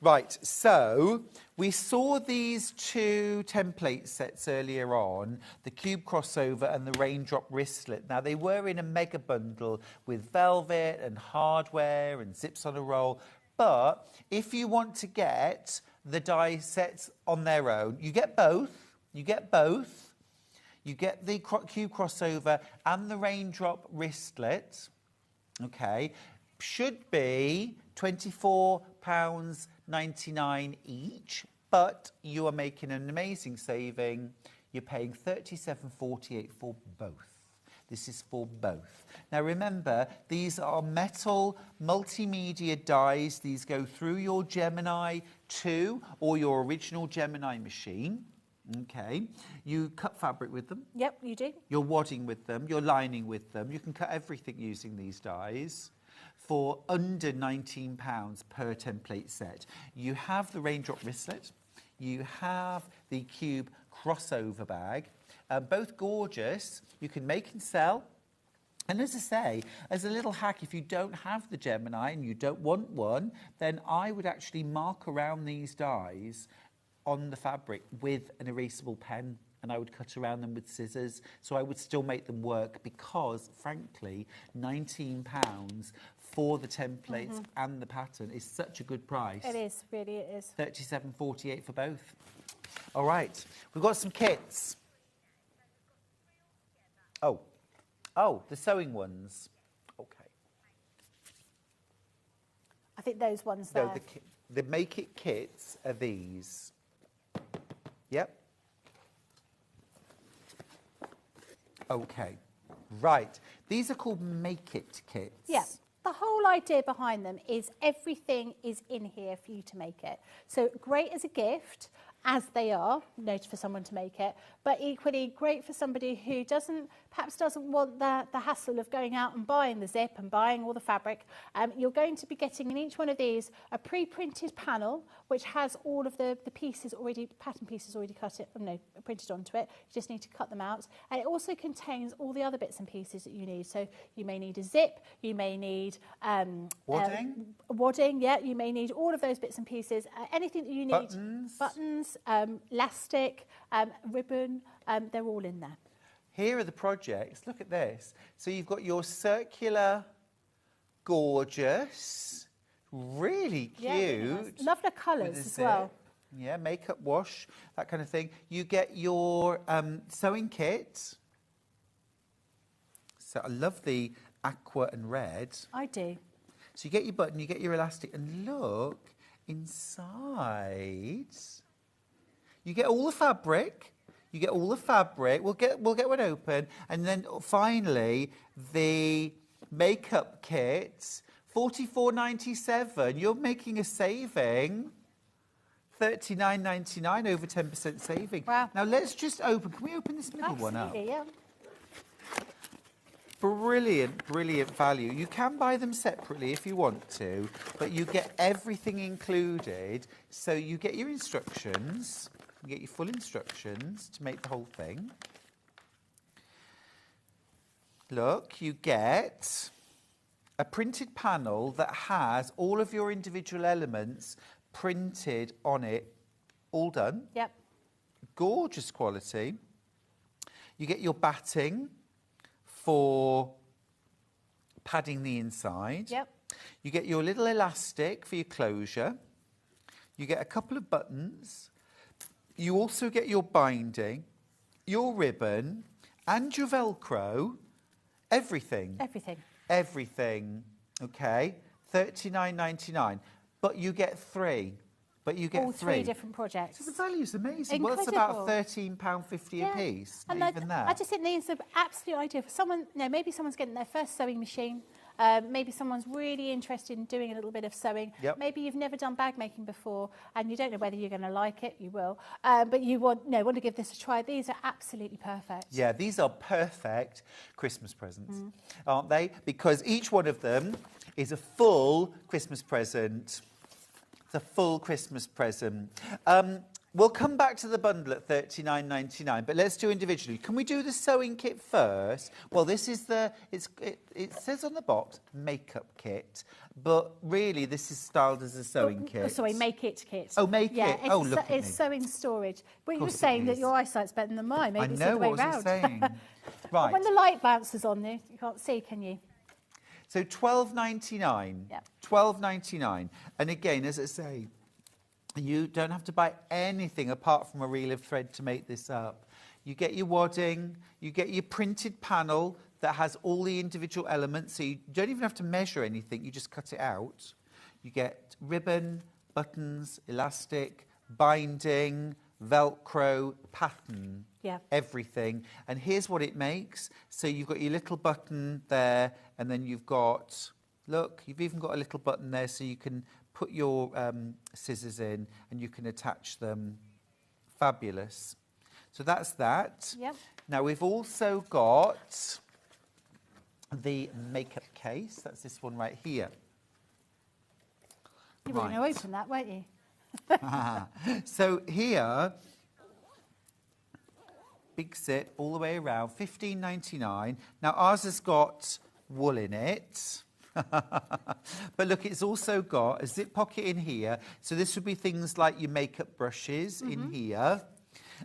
Right, so we saw these two template sets earlier on, the cube crossover and the raindrop wristlet. Now, they were in a mega bundle with velvet and hardware and zips on a roll. But if you want to get the die sets on their own, you get both. You get both. You get the cube crossover and the raindrop wristlet. Okay, should be £24.99 each, but you are making an amazing saving. You're paying £37.48 for both. This is for both. Now remember, these are metal multimedia dies. These go through your Gemini 2 or your original Gemini machine. Okay, you cut fabric with them. Yep, you do. You're wadding with them, you're lining with them. You can cut everything using these dies for under £19 per template set. You have the raindrop wristlet, you have the cube crossover bag, both gorgeous. You can make and sell. And as I say, as a little hack, if you don't have the Gemini and you don't want one, then I would actually mark around these dies on the fabric with an erasable pen, and I would cut around them with scissors, so I would still make them work because, frankly, £19 for the templates and the pattern is such a good price. It is, really it is. £37.48 for both. All right, we've got some kits. Oh, the sewing ones. Okay. I think those ones there. No, the Make It kits are these. Yep. Okay. Right. These are called Make It kits. Yeah. The whole idea behind them is everything is in here for you to make it. So great as a gift, as they are, noted for someone to make it, but equally great for somebody who perhaps doesn't want the hassle of going out and buying the zip and buying all the fabric. You're going to be getting in each one of these a pre-printed panel which has all of the pieces already, pattern pieces already printed onto it. You just need to cut them out. And it also contains all the other bits and pieces that you need. So you may need a zip, you may need wadding, yeah, you may need all of those bits and pieces. Anything that you need, buttons, elastic, ribbon, they're all in there. Here are the projects. Look at this. So you've got your circular, gorgeous, really cute. Yeah, really nice. Love the colours as well. Yeah, makeup wash, that kind of thing. You get your sewing kit. So I love the aqua and red. I do. So you get your button, you get your elastic, and look inside. You get all the fabric. You get all the fabric. We'll get one open, and then finally the makeup kit, $44.97. You're making a saving, $39.99, over 10% saving. Wow! Now let's just open. Can we open this middle one up? Absolutely, yeah. Brilliant, brilliant value. You can buy them separately if you want to, but you get everything included. So you get your instructions. You get your full instructions to make the whole thing. Look, you get a printed panel that has all of your individual elements printed on it, all done. Yep. Gorgeous quality. You get your batting for padding the inside. Yep. You get your little elastic for your closure. You get a couple of buttons. You also get your binding, your ribbon, and your Velcro. Everything. Everything. Everything. Okay. $39.99. But you get three. All three different projects. So the value's amazing. Incredible. Well, it's about £13.50 a piece. And even that. I just think these are absolute ideal for someone. Maybe someone's getting their first sewing machine. Maybe someone's really interested in doing a little bit of sewing. Yep. Maybe you've never done bag making before and you don't know whether you're going to like it. You will. But you want to give this a try. These are absolutely perfect. Yeah, these are perfect Christmas presents, aren't they? Because each one of them is a full Christmas present. It's a full Christmas present. We'll come back to the bundle at $39.99, but let's do individually. Can we do the sewing kit first? Well, this is it says on the box, makeup kit, but really this is styled as a sewing kit. Sorry, make it kit. Oh, make it. Oh, look at me. It's sewing storage. Well, you were saying that your eyesight's better than mine. Maybe I it's know, the way what was I round. saying? Right. When the light bounces on you, you can't see, can you? So $12.99. Yeah. $12.99. And again, as I say, you don't have to buy anything apart from a reel of thread to make this up. You get your wadding, you get your printed panel that has all the individual elements, so you don't even have to measure anything, you just cut it out. You get ribbon, buttons, elastic, binding, Velcro, pattern, everything. And here's what it makes. So you've got your little button there, and then you've got, look, you've even got a little button there so you can put your scissors in and you can attach them. Fabulous. So that's that. Yep. Now we've also got the makeup case. That's this one right here. You were going to open that, weren't you? So here, big zip all the way around, $15.99. Now ours has got wool in it. But look, it's also got a zip pocket in here. So this would be things like your makeup brushes in here.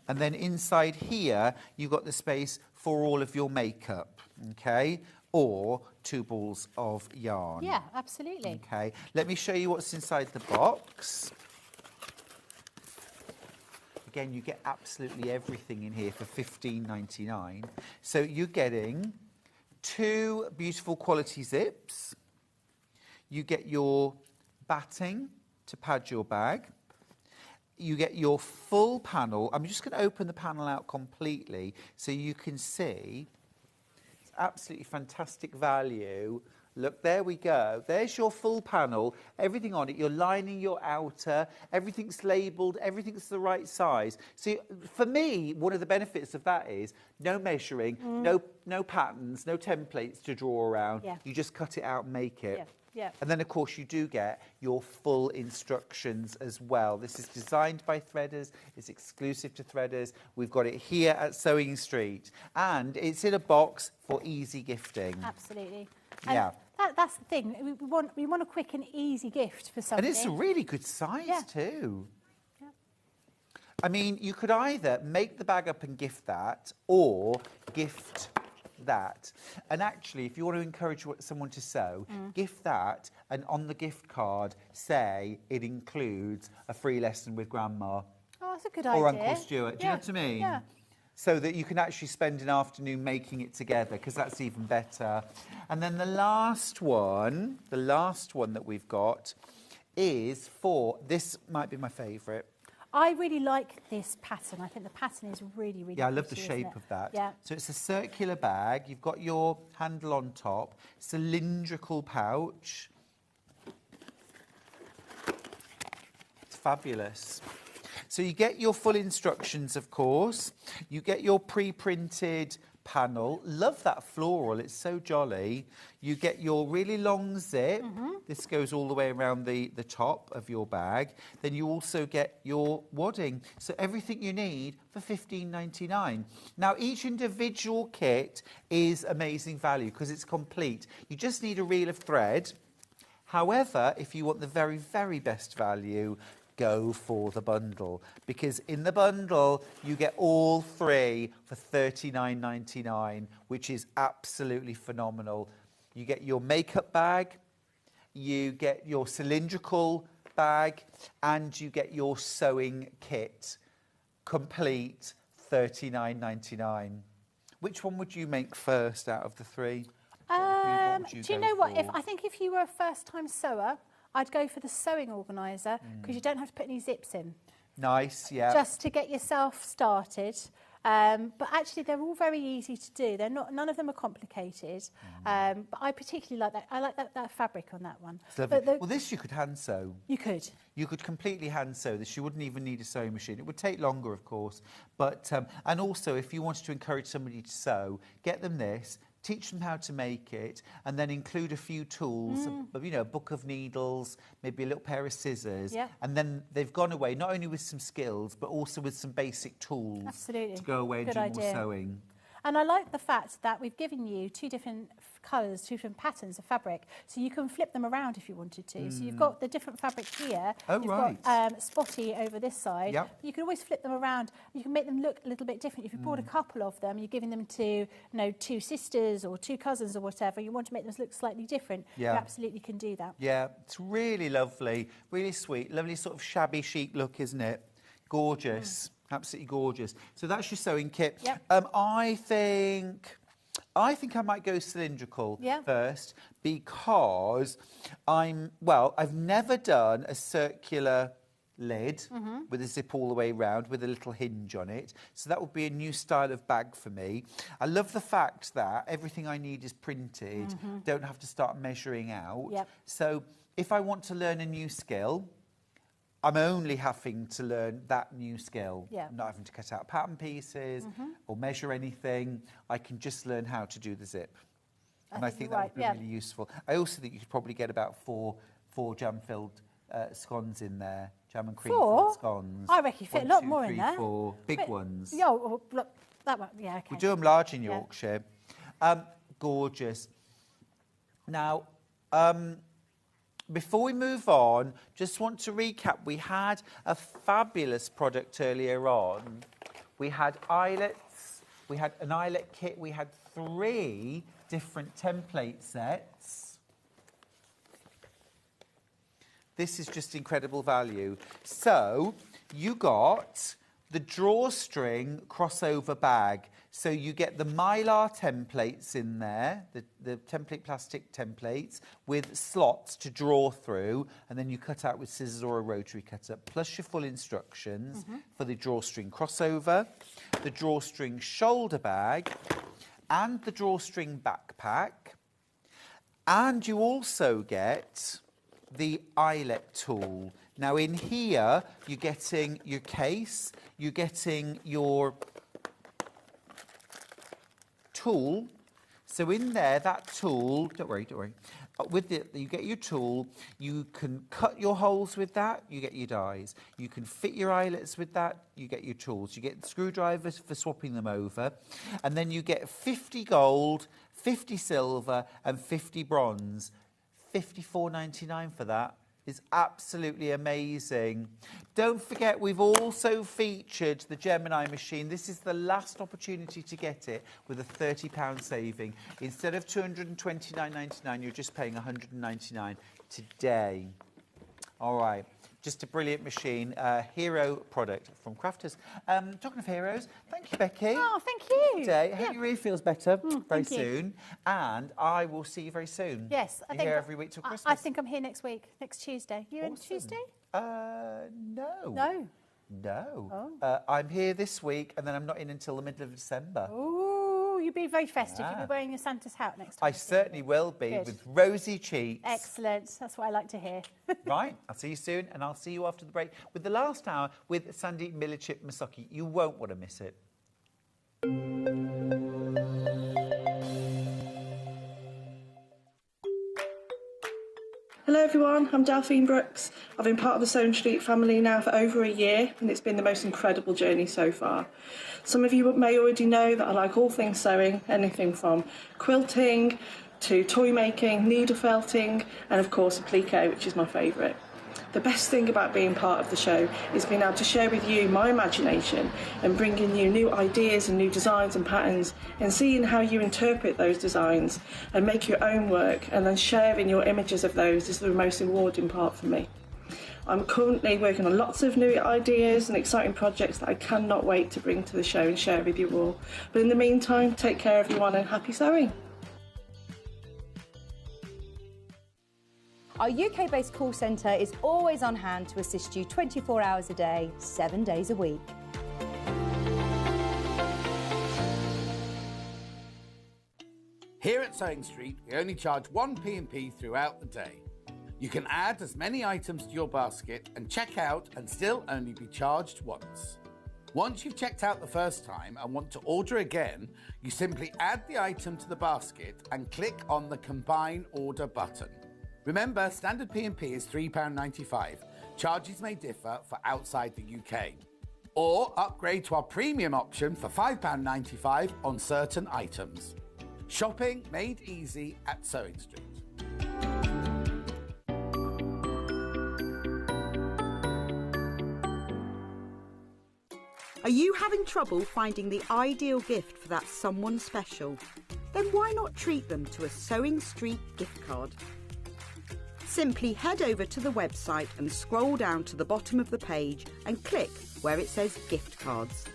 And then inside here, you've got the space for all of your makeup, okay? Or 2 balls of yarn. Yeah, absolutely. Okay, let me show you what's inside the box. Again, you get absolutely everything in here for $15.99. So you're getting 2 beautiful quality zips. You get your batting to pad your bag. You get your full panel. I'm just going to open the panel out completely so you can see. It's absolutely fantastic value. Look, there we go. There's your full panel, everything on it. You're lining your outer, everything's labelled, everything's the right size. So for me, one of the benefits of that is no measuring, no patterns, no templates to draw around. Yeah. You just cut it out and make it. Yeah. Yeah. And then, of course, you do get your full instructions as well. This is designed by threaders. It's exclusive to threaders. We've got it here at Sewing Street. And it's in a box for easy gifting. Absolutely. And yeah. That's the thing. We want a quick and easy gift for somebody. And it's a really good size too. Yeah. I mean, you could either make the bag up and gift that or gift that. And actually, if you want to encourage someone to sew, gift that, and on the gift card, say it includes a free lesson with Grandma. Oh, that's a good idea. Or Uncle Stuart. Do you know what I mean? Yeah. So that you can actually spend an afternoon making it together, because that's even better. And then the last one that we've got is for, this might be my favourite. I really like this pattern. I think the pattern is really, really Yeah, I love the pretty, shape of that. Yeah. So it's a circular bag. You've got your handle on top, cylindrical pouch. It's fabulous. So you get your full instructions, of course. You get your pre-printed panel. Love that floral. It's so jolly. You get your really long zip. This goes all the way around the top of your bag. Then you also get your wadding. So everything you need for $15.99. Now, each individual kit is amazing value because it's complete. You just need a reel of thread. However, if you want the very, very best value, go for the bundle, because in the bundle you get all 3 for $39.99, which is absolutely phenomenal. You get your makeup bag, you get your cylindrical bag, and you get your sewing kit, complete $39.99. Which one would you make first out of the 3? Do you know what? I think if you were a first-time sewer, I'd go for the sewing organiser because you don't have to put any zips in. Nice, yeah. Just to get yourself started. But actually, they're all very easy to do. None of them are complicated. But I particularly like that. I like that fabric on that one. Well, this you could hand sew. You could. You could completely hand sew this. You wouldn't even need a sewing machine. It would take longer, of course. But and also, if you wanted to encourage somebody to sew, get them this. teach them how to make it, and then include a few tools, you know, a book of needles, maybe a little pair of scissors, and then they've gone away not only with some skills, but also with some basic tools to go away and do more sewing. And I like the fact that we've given you two different colours, two different patterns of fabric, so you can flip them around if you wanted to. So you've got the different fabric here. You've got spotty over this side. You can always flip them around. You can make them look a little bit different. If you brought a couple of them, you're giving them to, you know, two sisters or two cousins or whatever, you want to make them look slightly different, you absolutely can do that. Yeah, it's really lovely, really sweet, lovely sort of shabby chic look, isn't it? Gorgeous. Absolutely gorgeous. So that's your sewing kit. I think I might go cylindrical first, because I've never done a circular lid with a zip all the way around with a little hinge on it. So that would be a new style of bag for me. I love the fact that everything I need is printed. Don't have to start measuring out. So if I want to learn a new skill, I'm only having to learn that new skill. I'm not having to cut out pattern pieces or measure anything. I can just learn how to do the zip. And I think that would be really useful. I also think you could probably get about four jam-filled scones in there. Jam and cream-filled scones. I reckon you fit a lot more in there. 4 big ones. Yeah, look, that one, okay. We do them large in Yorkshire. Gorgeous. Now, before we move on, just want to recap. We had a fabulous product earlier on. We had eyelets. We had an eyelet kit. We had 3 different template sets. This is just incredible value. So you got the drawstring crossover bag. So you get the Mylar templates in there, the template plastic templates with slots to draw through, and then you cut out with scissors or a rotary cutter, plus your full instructions for the drawstring crossover, the drawstring shoulder bag, and the drawstring backpack. And you also get the eyelet tool. Now in here, you're getting your case, you're getting your tool. So in there, that tool, don't worry. With it, you get your tool, you can cut your holes with that, you get your dies. You can fit your eyelets with that, you get your tools. You get screwdrivers for swapping them over. And then you get 50 gold, 50 silver, and 50 bronze. $54.99 for that is absolutely amazing. Don't forget, we've also featured the Gemini machine. This is the last opportunity to get it with a £30 saving. Instead of $229.99, you're just paying $199 today. All right. Just a brilliant machine, hero product from Crafters. Talking of heroes, thank you, Becky. Oh, thank you. Today. I hope your ear feels better very soon. And I will see you very soon. Yes. You're here every week till Christmas. I think I'm here next week, next Tuesday. You in Tuesday? No. No. Oh. I'm here this week, and then I'm not in until the middle of December. Ooh, you'll be very festive. You'll be wearing your Santa's hat next time. I certainly will be, with rosy cheeks. Excellent. That's what I like to hear. Right. I'll see you soon, and I'll see you after the break with the last hour with Sandy Milichip Masoki. You won't want to miss it. Hello everyone, I'm Delphine Brooks. I've been part of the Sewing Street family now for over a year, and it's been the most incredible journey so far. Some of you may already know that I like all things sewing, anything from quilting to toy making, needle felting, and of course applique, which is my favourite. The best thing about being part of the show is being able to share with you my imagination and bringing you new ideas and new designs and patterns, and seeing how you interpret those designs and make your own work, and then sharing your images of those is the most rewarding part for me. I'm currently working on lots of new ideas and exciting projects that I cannot wait to bring to the show and share with you all. But in the meantime, take care everyone and happy sewing. Our UK-based call centre is always on hand to assist you 24 hours a day, 7 days a week. Here at Sewing Street, we only charge one P&P throughout the day. You can add as many items to your basket and check out and still only be charged once. Once you've checked out the first time and want to order again, you simply add the item to the basket and click on the Combine Order button. Remember, standard P&P is £3.95. Charges may differ for outside the UK. Or upgrade to our premium option for £5.95 on certain items. Shopping made easy at Sewing Street. Are you having trouble finding the ideal gift for that someone special? Then why not treat them to a Sewing Street gift card? Simply head over to the website and scroll down to the bottom of the page and click where it says gift cards.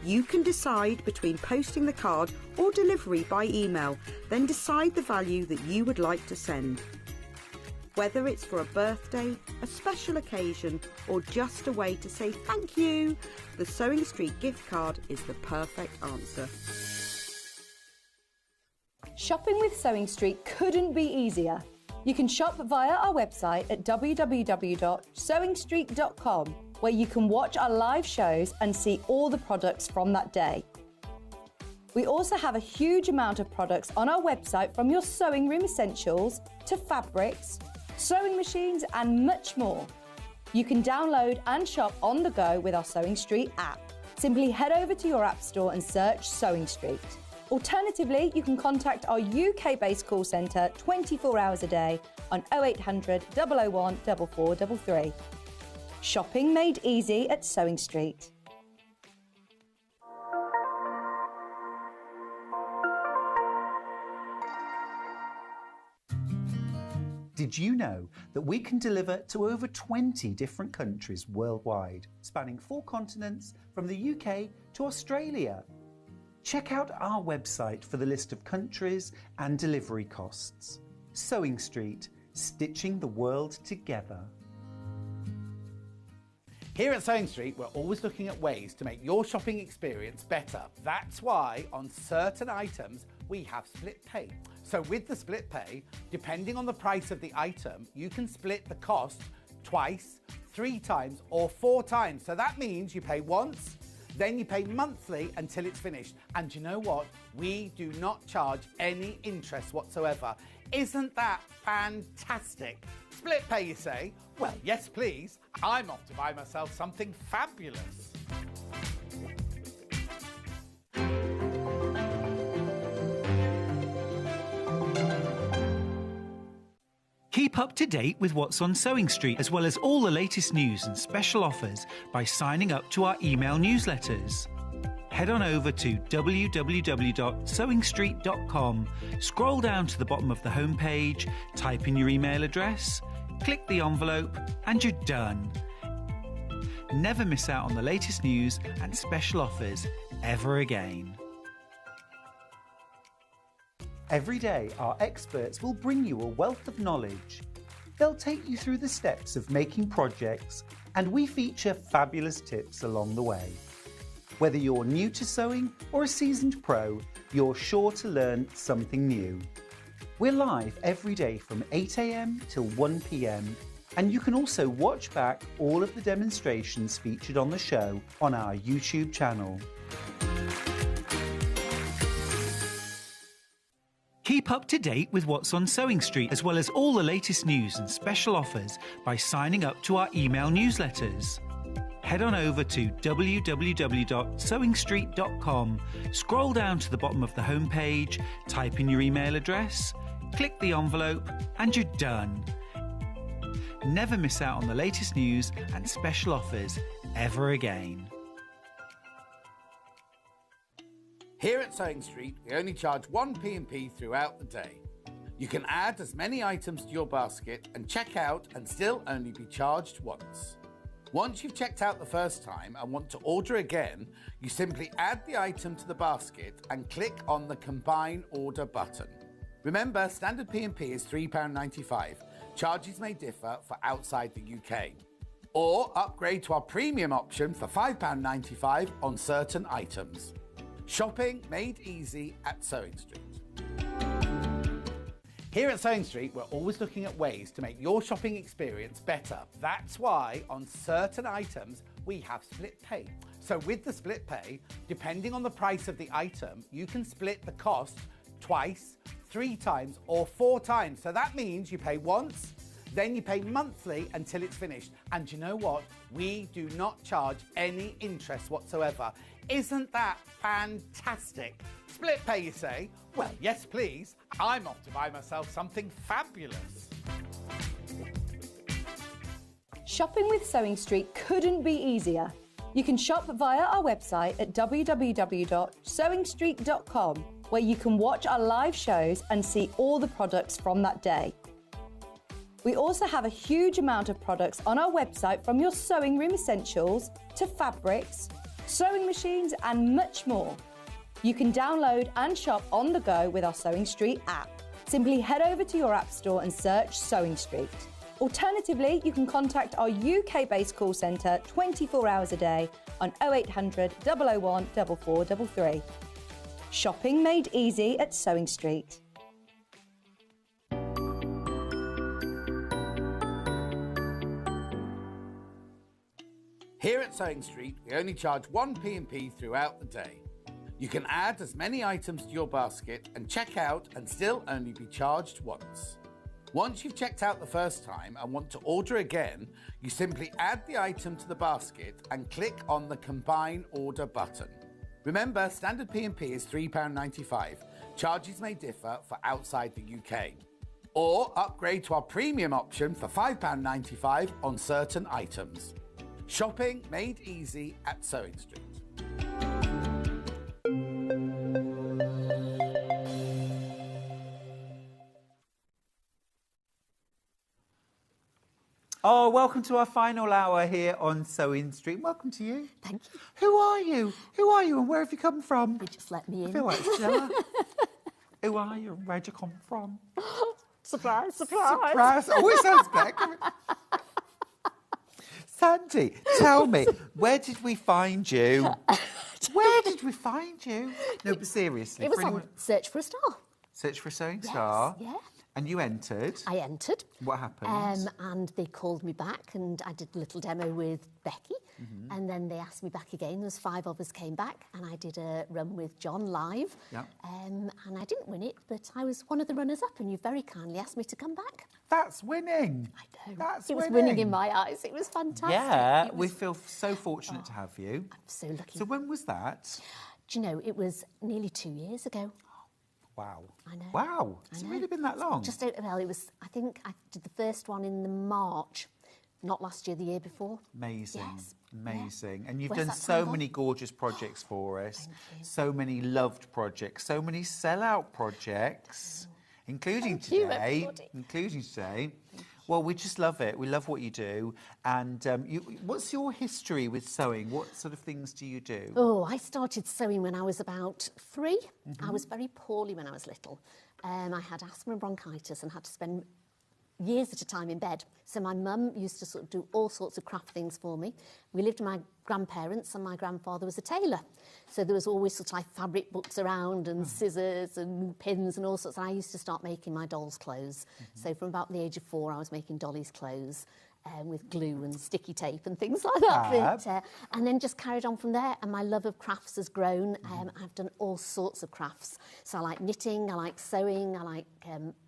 You can decide between posting the card or delivery by email, then decide the value that you would like to send. Whether it's for a birthday, a special occasion, or just a way to say thank you, the Sewing Street gift card is the perfect answer. Shopping with Sewing Street couldn't be easier. You can shop via our website at www.sewingstreet.com, where you can watch our live shows and see all the products from that day. We also have a huge amount of products on our website, from your sewing room essentials to fabrics, sewing machines and much more. You can download and shop on the go with our Sewing Street app. Simply head over to your app store and search Sewing Street. Alternatively, you can contact our UK-based call centre 24 hours a day on 0800 001 4433. Shopping made easy at Sewing Street. Did you know that we can deliver to over 20 different countries worldwide, spanning 4 continents from the UK to Australia? Check out our website for the list of countries and delivery costs. Sewing Street, stitching the world together. Here at Sewing Street, we're always looking at ways to make your shopping experience better. That's why on certain items, we have split pay. So with the split pay, depending on the price of the item, you can split the cost twice, 3 times, or 4 times. So that means you pay once, then you pay monthly until it's finished. And you know what? We do not charge any interest whatsoever. Isn't that fantastic? Split pay, you say? Well, yes, please. I'm off to buy myself something fabulous. Keep up to date with what's on Sewing Street, as well as all the latest news and special offers by signing up to our email newsletters. Head on over to www.sewingstreet.com, scroll down to the bottom of the homepage, type in your email address, click the envelope, and you're done. Never miss out on the latest news and special offers ever again. Every day, our experts will bring you a wealth of knowledge. They'll take you through the steps of making projects, and we feature fabulous tips along the way. Whether you're new to sewing or a seasoned pro, you're sure to learn something new. We're live every day from 8 AM till 1 PM, and you can also watch back all of the demonstrations featured on the show on our YouTube channel. Keep up to date with what's on Sewing Street, as well as all the latest news and special offers by signing up to our email newsletters. Head on over to www.sewingstreet.com, scroll down to the bottom of the homepage, type in your email address, click the envelope, and you're done. Never miss out on the latest news and special offers ever again. Here at Sewing Street, we only charge 1 P&P throughout the day. You can add as many items to your basket and check out and still only be charged once. Once you've checked out the first time and want to order again, you simply add the item to the basket and click on the Combine Order button. Remember, standard P&P is £3.95. Charges may differ for outside the UK. Or upgrade to our premium option for £5.95 on certain items. Shopping made easy at Sewing Street. Here at Sewing Street, we're always looking at ways to make your shopping experience better. That's why on certain items, we have split pay. So with the split pay, depending on the price of the item, you can split the cost twice, 3 times, or 4 times. So that means you pay once, then you pay monthly until it's finished. And you know what? We do not charge any interest whatsoever. Isn't that fantastic? Split pay, you say? Well, yes, please. I'm off to buy myself something fabulous. Shopping with Sewing Street couldn't be easier. You can shop via our website at www.sewingstreet.com, where you can watch our live shows and see all the products from that day. We also have a huge amount of products on our website, from your sewing room essentials to fabrics, sewing machines and much more. You can download and shop on the go with our Sewing Street app. Simply head over to your app store and search Sewing Street. Alternatively, you can contact our UK-based call centre 24 hours a day on 0800 001 4433. Shopping made easy at Sewing Street. Here at Sewing Street, we only charge 1 P&P throughout the day. You can add as many items to your basket and check out and still only be charged once. Once you've checked out the first time and want to order again, you simply add the item to the basket and click on the Combine Order button. Remember, standard P&P is £3.95. Charges may differ for outside the UK. Or upgrade to our premium option for £5.95 on certain items. Shopping made easy at Sewing Street. Oh, welcome to our final hour here on Sewing Street. Welcome to you. Thank you. Who are you? Who are you and where have you come from? You just let me in. I feel like Stella. Who are you and where'd you come from? Surprise, surprise. Surprise. Oh, it sounds back. Sandy, tell me, where did we find you? Where did we find you? No, but seriously. It was for on anyone- Search for a Star. Search for a Sewing Yes, Star? yeah. And you entered? I entered. What happened? And they called me back and I did a little demo with Becky. And then they asked me back again. There was 5 of us came back and I did a run with John live. Yeah. And I didn't win it, but I was one of the runners-up and you very kindly asked me to come back. That's winning. I know. That's it was winning. winning in my eyes. It was fantastic. Yeah, It we was- feel so fortunate to have you. I'm so lucky. So when was that? Do you know, it was nearly 2 years ago. Wow. I know. Wow. Has it really been that long? Just well, it was. I think I did the first one in the March, not last year, the year before. Amazing. Yes. Amazing. And you've Where's done that so time many gone? gorgeous projects for us. Thank you. So many loved projects, so many sell-out projects, including Thank you, today. everybody. Including today. Well, we just love it. We love what you do. And what's your history with sewing? What sort of things do you do? Oh, I started sewing when I was about 3. I was very poorly when I was little. I had asthma and bronchitis and had to spend years at a time in bed. So my mum used to sort of do all sorts of craft things for me. We lived with my grandparents and my grandfather was a tailor. So there was always sort of like fabric books around and scissors and pins and all sorts. And I used to start making my dolls' clothes. So from about the age of 4, I was making Dolly's clothes. With glue and sticky tape and things like that. But, and then just carried on from there. And my love of crafts has grown. I've done all sorts of crafts. So I like knitting, I like sewing, I like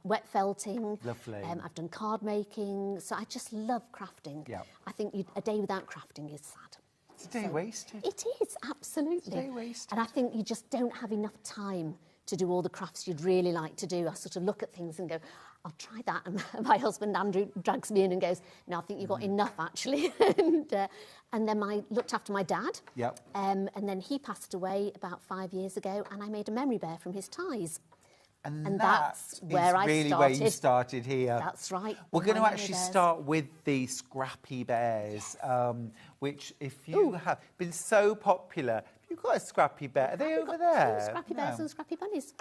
wet felting. Lovely. I've done card making. So I just love crafting. Yeah. I think a day without crafting is sad. It's a day wasted. It is, absolutely. It's a day wasted. And I think you just don't have enough time to do all the crafts you'd really like to do. I sort of look at things and go, I'll try that. And my husband, Andrew, drags me in and goes, no, I think you've got enough, actually. And then I looked after my dad. Yep. And then he passed away about 5 years ago, and I made a memory bear from his ties. And that's where I really started. where you started here. That's right. We're with going to my memory actually bears. start with the Scrappy Bears, which if you have been so popular, you've got a Scrappy Bear. Are they We've over got there? two Scrappy bears No. and Scrappy bunnies.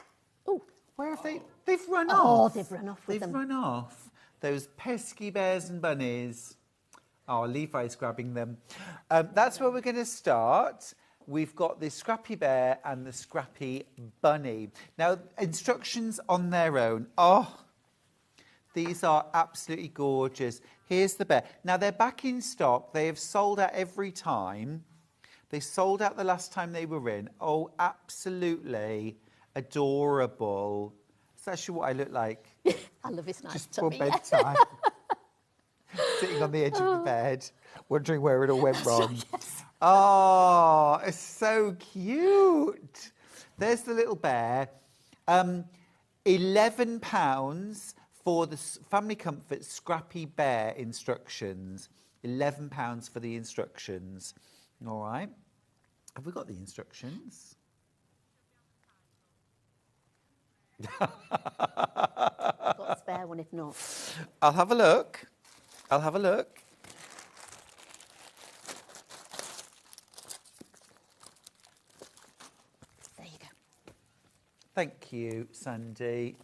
Oh, Where have they? They've run Oh, off. they've run off with They've them. run off. Those pesky bears and bunnies. Oh, Levi's grabbing them. That's where we're going to start. We've got the Scrappy Bear and the Scrappy Bunny. Now, instructions on their own. Oh, these are absolutely gorgeous. Here's the bear. Now, they're back in stock. They have sold out every time. They sold out the last time they were in. Oh, absolutely adorable. It's actually what I look like. I love his nice Just for tummy. bedtime. Sitting on the edge of the bed, wondering where it all went wrong. Yes. Oh, it's so cute. There's the little bear. £11 for the Family Comfort Scrappy Bear instructions. £11 for the instructions. All right. Have we got the instructions? I've got a spare one if not. I'll have a look. I'll have a look. There you go. Thank you, Sandy.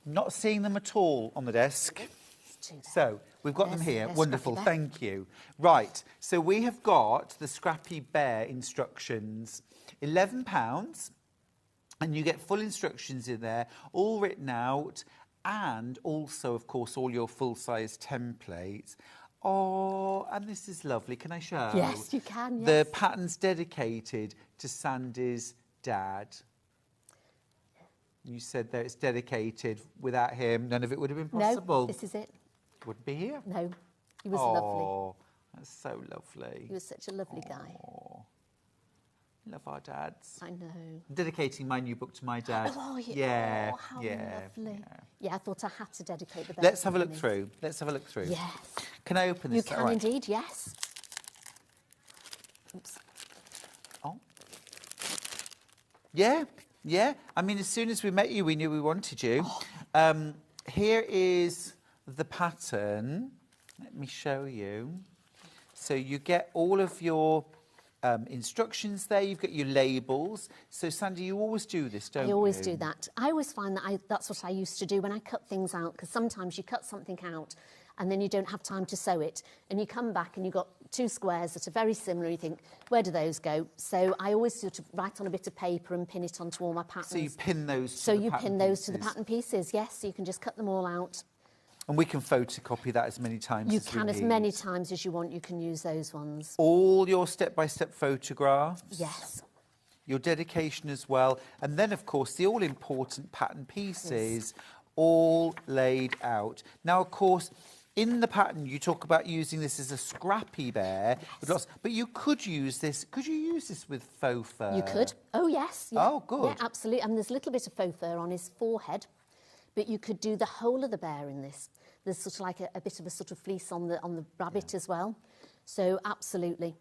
Not seeing them at all on the desk. So we've got them here. There's Wonderful. Scrappy Bear. Thank you. Right. So we have got the Scrappy Bear instructions. £11. And you get full instructions in there, all written out. And also, of course, all your full-size templates. Oh, and this is lovely. Can I show? Yes, you can, yes. The pattern's dedicated to Sandy's dad. You said that it's dedicated. Without him, none of it would have been possible. No, this is it. Wouldn't be here. No, he was lovely. Oh, that's so lovely. He was such a lovely guy. Oh, love our dads. I know. I'm dedicating my new book to my dad. Oh, yeah. Yeah, Oh, how yeah, lovely. yeah. Yeah, I thought I had to dedicate the bear. Let's have a to look him. through. Let's have a look through. Yes. Can I open this? You Is that can right? indeed, yes. Oops. Oh. Yeah, yeah. I mean, as soon as we met you, we knew we wanted you. Here is the pattern. Let me show you. So you get all of your instructions there. You've got your labels. So, Sandy, you always do this, don't you? I always do that. I always find that that's what I used to do when I cut things out, because sometimes you cut something out and then you don't have time to sew it. And you come back and you've got two squares that are very similar. You think, where do those go? So I always sort of write on a bit of paper and pin it onto all my patterns. So you pin those to So the you pattern pin those to the pieces. pattern pieces, yes. So you can just cut them all out. And we can photocopy that as many times You as we can, as need. many times as you want, you can use those ones. All your step-by-step photographs. Yes. Your dedication as well. And then, of course, the all-important pattern pieces all laid out. Now, of course, in the pattern, you talk about using this as a scrappy bear. With lots, but you could use this. Could you use this with faux fur? You could. Oh, yes. Yeah. Oh, good. Yeah, absolutely. And there's a little bit of faux fur on his forehead, but you could do the whole of the bear in this. There's sort of like a bit of a sort of fleece on the rabbit as well. So, absolutely.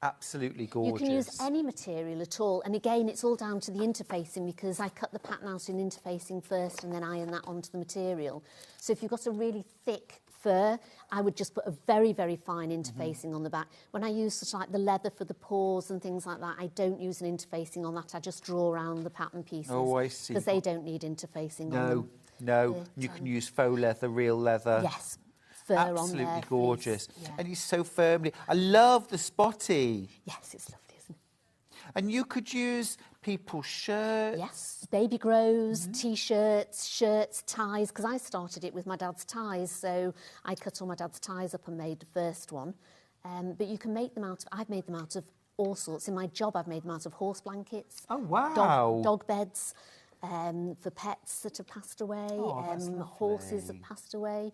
Absolutely gorgeous. You can use any material at all. And again, it's all down to the interfacing, because I cut the pattern out in interfacing first and then iron that onto the material. So if you've got a really thick fur, I would just put a very, very fine interfacing on the back. When I use sort of like the leather for the paws and things like that, I don't use an interfacing on that. I just draw around the pattern pieces. Oh, I see. Because they don't need interfacing on them. No. But, You can use faux leather, real leather. Yes. Fur on there. Absolutely gorgeous. fleece, yeah. And he's so firmly... I love the spotty. Yes, it's lovely, isn't it? And you could use people's shirts. Yes, baby grows, T-shirts, shirts, ties, because I started it with my dad's ties, so I cut all my dad's ties up and made the first one. But you can make them out of, I've made them out of all sorts. In my job, I've made them out of horse blankets. Oh, wow. Dog beds. For pets that have passed away, Oh, that's horses lovely. have passed away,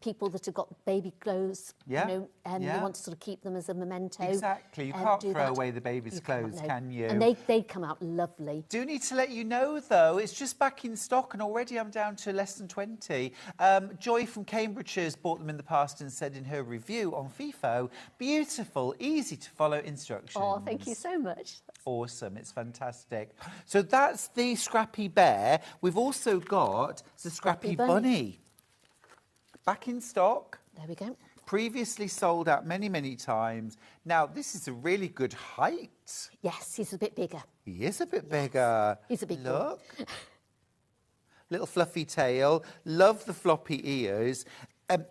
people that have got baby clothes, Yeah, you know, yeah. you want to sort of keep them as a memento. Exactly. You can't do throw that. away the baby's You can't, clothes, no. can you? And they come out lovely. Do need to let you know, though, it's just back in stock and already I'm down to less than 20. Joy from Cambridgeshire has bought them in the past and said in her review on FIFO, beautiful, easy to follow instructions. Oh, thank you so much. Awesome, it's fantastic. So that's the Scrappy Bear. We've also got the Scrappy Bunny. Back in stock. There we go. Previously sold out many, many times. Now, this is a really good height. Yes, he's a bit bigger. He is a bit bigger. He's a big boy. Look. Little fluffy tail. Love the floppy ears.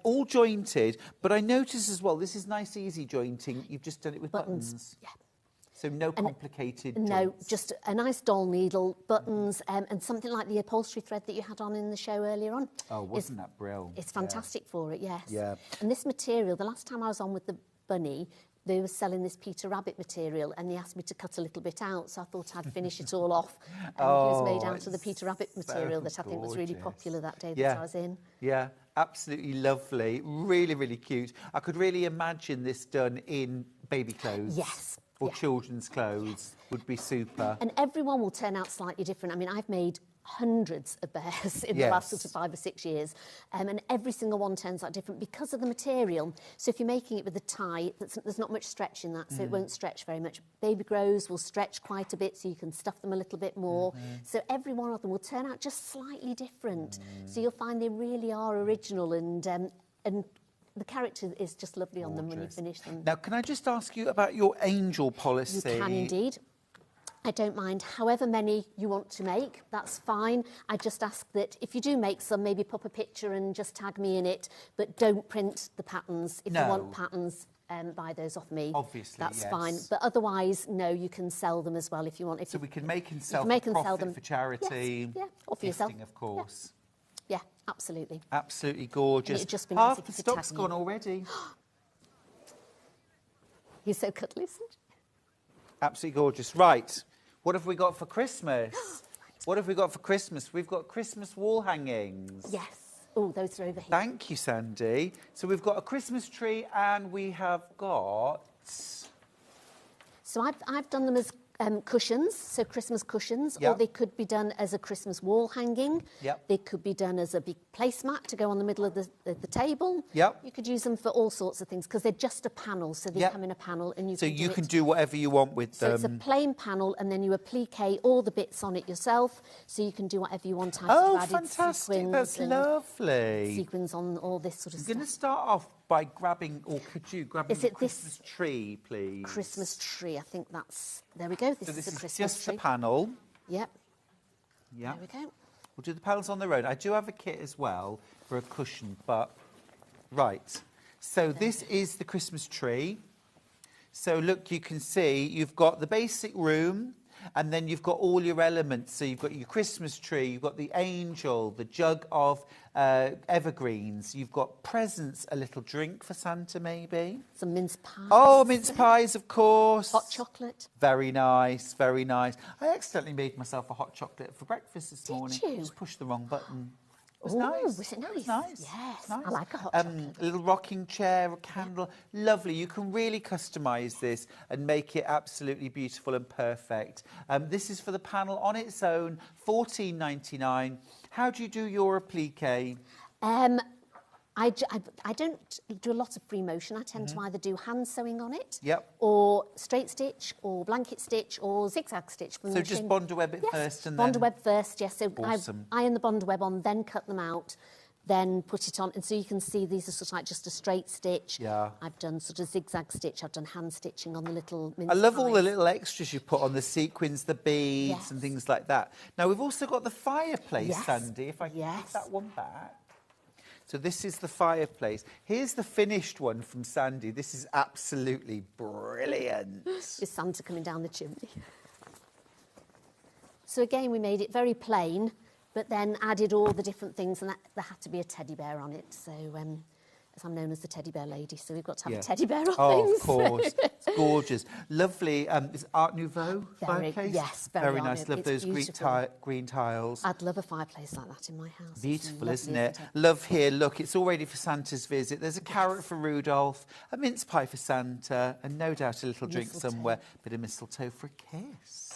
All jointed. But I notice as well, this is nice, easy jointing. You've just done it with buttons. Yeah. So no complicated No, joints. just a nice doll needle, buttons, and something like the upholstery thread that you had on in the show earlier on. Oh, wasn't that brilliant? It's fantastic for it, yes. Yeah. And this material, the last time I was on with the bunny, they were selling this Peter Rabbit material, and they asked me to cut a little bit out, so I thought I'd finish it all off. It was made out of the Peter Rabbit material that I think was really popular that day that I was in. Yeah, absolutely lovely. Really, really cute. I could really imagine this done in baby clothes. Yes. Or children's clothes would be super. And everyone will turn out slightly different. I mean, I've made hundreds of bears in the last sort of 5 or 6 years, and every single one turns out different because of the material. So if you're making it with a tie, there's not much stretch in that, so it won't stretch very much. Baby grows will stretch quite a bit, so you can stuff them a little bit more. So every one of them will turn out just slightly different. So you'll find they really are original, and the character is just lovely on them when you finish them. Now, can I just ask you about your angel policy? You can indeed. I don't mind however many you want to make, that's fine. I just ask that if you do make some, maybe pop a picture and just tag me in it, but don't print the patterns. If you want patterns, buy those off me. Obviously, that's fine. But otherwise, no, you can sell them as well if you want. So we can make and sell for charity. Yes. Yeah, or for yourself. Of course. Yeah, absolutely. Absolutely gorgeous. It'd just be nice Half if the you could stock's tag me. gone already. You're so cuddly, isn't it? Absolutely gorgeous. Right, what have we got for Christmas? What have we got for Christmas? We've got Christmas wall hangings. Yes. Oh, those are over here. Thank you, Sandy. So we've got a Christmas tree and we have got... So I've done them as cushions, so Christmas cushions, Yep. or they could be done as a Christmas wall hanging. Yep. They could be done as a big placemat to go on the middle of the table. Yep. You could use them for all sorts of things because they're just a panel, so they Yep. come in a panel and So you can do whatever you want with So them. it's a plain panel, and then you applique all the bits on it yourself, so you can do whatever you want. Oh, I've added fantastic. sequins That's and lovely. sequins on all this sort of I'm stuff. going to start off by grabbing, or could you grab Is the it this Christmas tree, please? Christmas tree, I think that's... There we go. This So is this a is Christmas just tree. a panel. Yep. Yeah. There we go. We'll do the panels on their own. I do have a kit as well for a cushion, but... Right. So this is the Christmas tree. So look, you can see you've got the basic room, and then you've got all your elements. So you've got your Christmas tree, you've got the angel, the jug of evergreens, you've got presents, a little drink for Santa maybe. Some mince pies. Oh, mince pies, of course. Hot chocolate. Very nice, very nice. I accidentally made myself a hot chocolate for breakfast this morning. you? Just pushed the wrong button. It was Ooh, nice. was it nice? It was nice. Yes, Nice. I like a hot chocolate. A little rocking chair, a candle. Lovely. You can really customise this and make it absolutely beautiful and perfect. This is for the panel on its own, $14.99. How do you do your applique? I don't do a lot of free motion. I tend to either do hand sewing on it, Yep. or straight stitch, or blanket stitch, or zigzag stitch. From So the just machine. bonder web it Yes, first and bonder then... web first, yes. So Awesome. I iron the bonder web on, then cut them out, then put it on. And so you can see these are sort of like just a straight stitch. Yeah. I've done sort of zigzag stitch. I've done hand stitching on the little mince I love all the pies. little extras you put on, the sequins, the beads Yes. and things like that. Now, we've also got the fireplace, Yes. Sandy, if I can Yes. take that one back. So this is the fireplace. Here's the finished one from Sandy. This is absolutely brilliant. With Santa coming down the chimney. So again, we made it very plain, but then added all the different things, and there had to be a teddy bear on it. So, as I'm known as the teddy bear lady, so we've got to have Yeah. a teddy bear on Oh, things. of course. It's gorgeous. Lovely. It's Art Nouveau Very- fireplace? yes, very nice. Art Love Nouveau. It's those beautiful. green tiles. I'd love a fireplace like that in my house. It's Beautiful, lovely, isn't it? Love here. Look, it's all ready for Santa's visit. There's a carrot for Rudolph, a mince pie for Santa, and no doubt a little drink Mistletoe. somewhere. Bit of mistletoe for a kiss.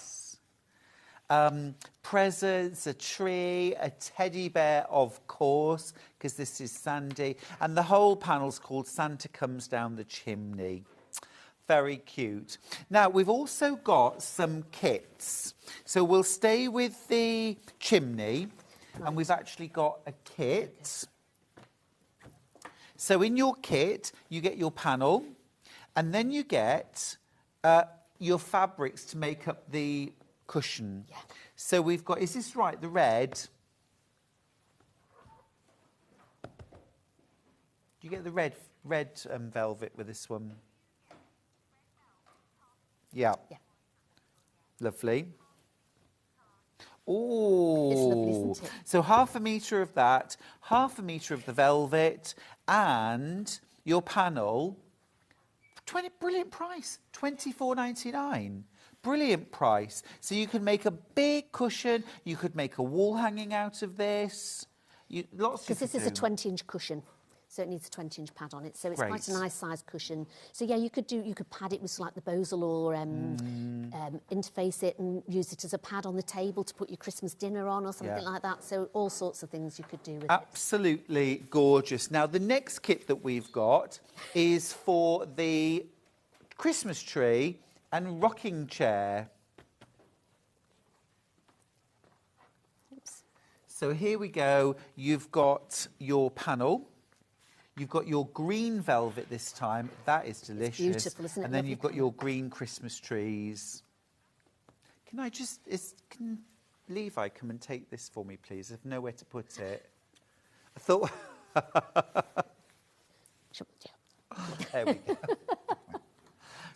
Presents, a tree, a teddy bear, of course, because this is Sandy. And the whole panel's called Santa Comes Down the Chimney. Very cute. Now, we've also got some kits. So we'll stay with the chimney, and we've actually got a kit. So in your kit, you get your panel, and then you get your fabrics to make up the cushion. Yeah. So we've got, is this right, the red? Do you get the red velvet with this one? Yeah. Yeah. Lovely. Oh, It's lovely, isn't it? so half a metre of that, half a metre of the velvet, and your panel. Brilliant price, $24.99. Brilliant price. So you can make a big cushion. You could make a wall hanging out of this. Lots. Because this is a 20-inch cushion, so it needs a 20-inch pad on it. So it's Great. quite a nice sized cushion. So yeah, you could pad it with like the Bosal or interface it and use it as a pad on the table to put your Christmas dinner on or something like that. So all sorts of things you could do with it. Absolutely gorgeous. Now the next kit that we've got is for the Christmas tree and rocking chair. Oops. So here we go. You've got your panel. You've got your green velvet this time. That is delicious. It's beautiful, isn't it? And then Lovely you've got colour. your green Christmas trees. Can Levi come and take this for me, please? I've nowhere to put it. I thought... There we go.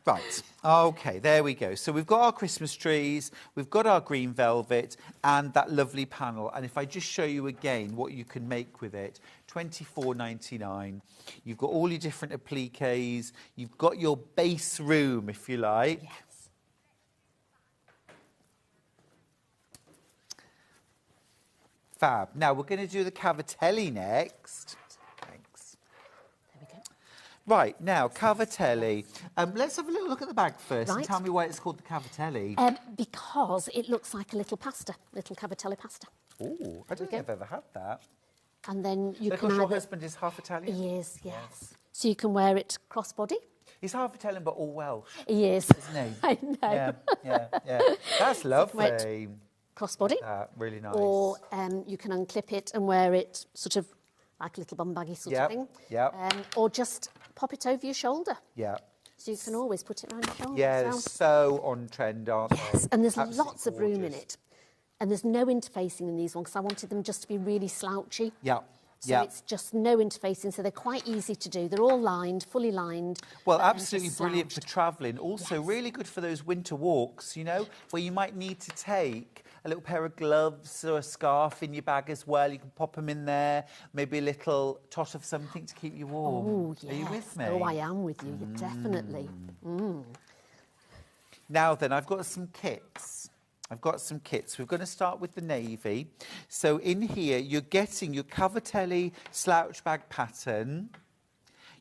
Right, okay, there we go. So we've got our Christmas trees, we've got our green velvet and that lovely panel. And if I just show you again what you can make with it, $24.99. You've got all your different appliques, you've got your base room, if you like. Yes. Fab. Now we're going to do the Cavatelli next. Thanks. There we go. Right, now, Cavatelli. Let's have a little look at the bag first and Right. tell me why it's called the Cavatelli. Because it looks like a little pasta, little Cavatelli pasta. Oh, I don't think I've ever had that. And then you Of can course, your either... husband is half Italian? He is, yes. So you can wear it crossbody. He's half Italian, but all Welsh, He is. isn't he? I know. Yeah. That's lovely. Crossbody. Really nice. Or you can unclip it and wear it sort of like a little bum baggy sort of thing. Yep. Or just pop it over your shoulder. Yeah. So you can always put it around your shoulder. Yeah, as they're well. so on trend, aren't they? Yes, and there's Absolutely lots of room in gorgeous. it. And there's no interfacing in these ones because I wanted them just to be really slouchy. Yeah. So it's just no interfacing, so they're quite easy to do. They're all lined, fully lined. Well, but then absolutely just brilliant for slouched. travelling. Also, Yes. really good for those winter walks, you know, where you might need to take a little pair of gloves or a scarf in your bag as well. You can pop them in there. Maybe a little tot of something to keep you warm. Oh, yes. Are you with me? Oh, I am with you, definitely. Now then, I've got some kits. We're going to start with the navy. So in here, you're getting your Cavatelli slouch bag pattern.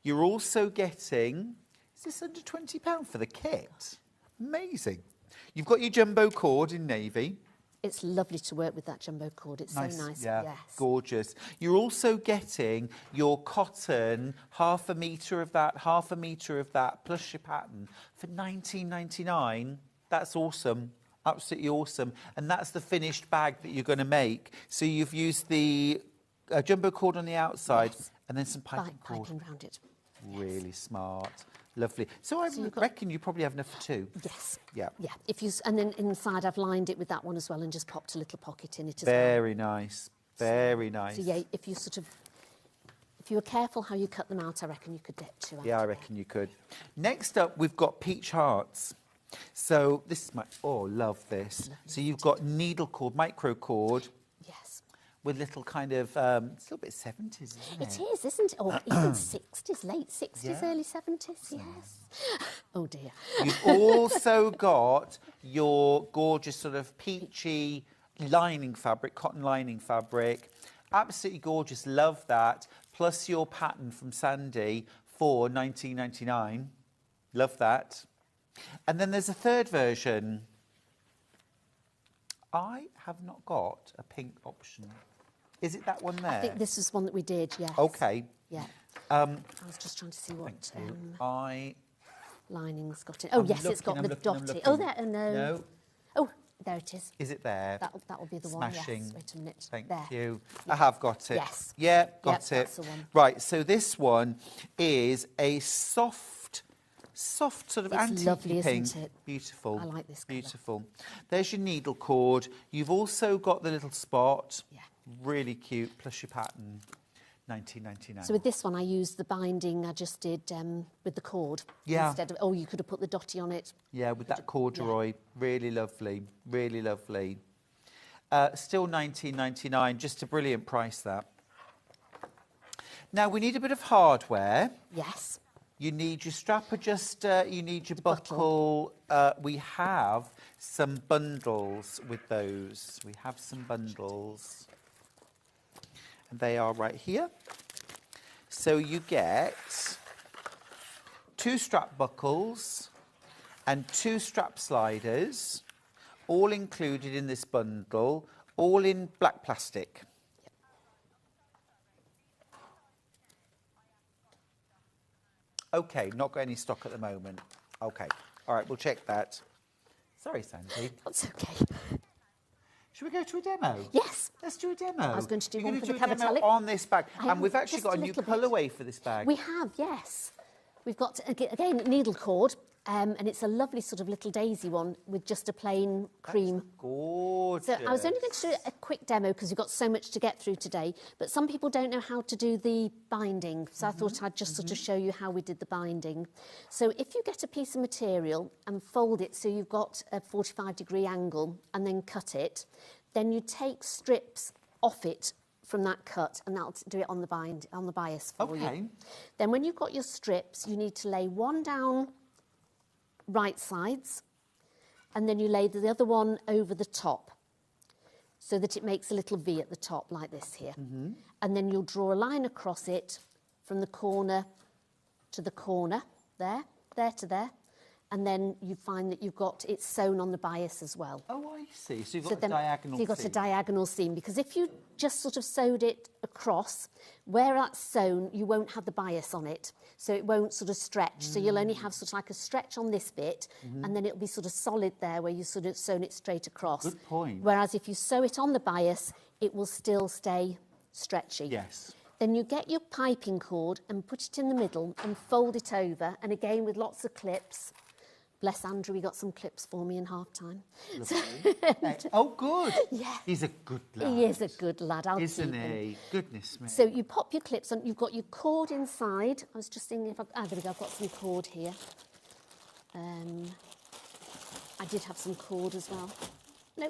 You're also getting, is this under £20 for the kit? Amazing. You've got your jumbo cord in navy. It's lovely to work with that jumbo cord. It's so nice. Yeah, Yes. gorgeous. You're also getting your cotton, half a metre of that, plus your pattern for £19.99. That's awesome. Absolutely awesome. And that's the finished bag that you're going to make. So you've used the jumbo cord on the outside and then some piping cord. Piping round it. Really smart. Lovely. So I you've got- reckon you probably have enough for two. Yes. Yeah. Yeah. And then inside I've lined it with that one as well and just popped a little pocket in it as well. Very nice. Very nice. So yeah, if you were careful how you cut them out, I reckon you could get two out. Yeah, I reckon you could. Next up, we've got peach hearts. So this is love this. So you've got needle cord, micro cord, Yes. with little kind of, it's a little bit 70s, isn't it? It is, isn't it? Or even 60s, late 60s, Yeah. early 70s, yes. Oh dear. You've also got your gorgeous sort of peachy lining fabric, cotton lining fabric. Absolutely gorgeous, love that. Plus your pattern from Sandy for $19.99. Love that. And then there's a third version. I have not got a pink option. Is it that one there? I think this is one that we did, yes. Okay. Yeah. I was just trying to see what lining's got in. Oh, I'm yes, it's got looking, the I'm dotty. looking. Oh, there, no. No. Oh, there it is. Is it there? That will be the Smashing. one, yes. Wait a minute. Thank there. you. Yeah. I have got it. Yes. Yeah, got Yep, it. that's the one. Right, so this one is a soft sort of It's antique lovely, pink. isn't it? Beautiful. I like this colour. Beautiful. There's your needle cord. You've also got the little spot. Yeah. Really cute, plus your pattern. 19.99. So with this one, I used the binding I just did with the cord. Yeah. Instead of, oh, you could have put the dotty on it. Yeah, with that corduroy. Really lovely, really lovely. Still 19.99, just a brilliant price, that. Now, we need a bit of hardware. Yes. You need your strap adjuster, you need your buckle. We have some bundles with those. We have some bundles. And they are right here. So you get 2 strap buckles and 2 strap sliders, all included in this bundle, all in black plastic. Okay, not got any stock at the moment. Okay, all right, we'll check that. Sorry, Sandy. That's okay. Should we go to a demo? Yes. Let's do a demo. I was going to do You're one going for to the do a demo Cavatelli. on this bag. I And we've am, actually just got a a new little bit. colourway for this bag. We have, yes. We've got, again, needle cord, and it's a lovely sort of little daisy one with just a plain cream. Gorgeous. So I was only going to do a quick demo because we've got so much to get through today, but some people don't know how to do the binding, so I thought I'd just sort of show you how we did the binding. So if you get a piece of material and fold it so you've got a 45-degree angle and then cut it, then you take strips off it from that cut, and that'll do it on the bias for you. Then when you've got your strips, you need to lay one down right sides, and then you lay the other one over the top so that it makes a little V at the top like this here. And then you'll draw a line across it from the corner to the corner, there to there, and then you find that you've got it sewn on the bias as well. Oh, I see. So you've got a diagonal So you've got seam. a diagonal seam, because if you just sort of sewed it across, where that's sewn, you won't have the bias on it, so it won't sort of stretch. So you'll only have sort of like a stretch on this bit, and then it'll be sort of solid there where you sort of sewn it straight across. Good point. Whereas if you sew it on the bias, it will still stay stretchy. Yes. Then you get your piping cord and put it in the middle and fold it over, and again with lots of clips. Bless Andrew, he got some clips for me in half time. Oh, good. Yeah. He's a good lad. He is a good lad, I'll Isn't keep him. he? Goodness me. So you pop your clips on, you've got your cord inside. I was just thinking if there we go, I've got some cord here. I did have some cord as well. No.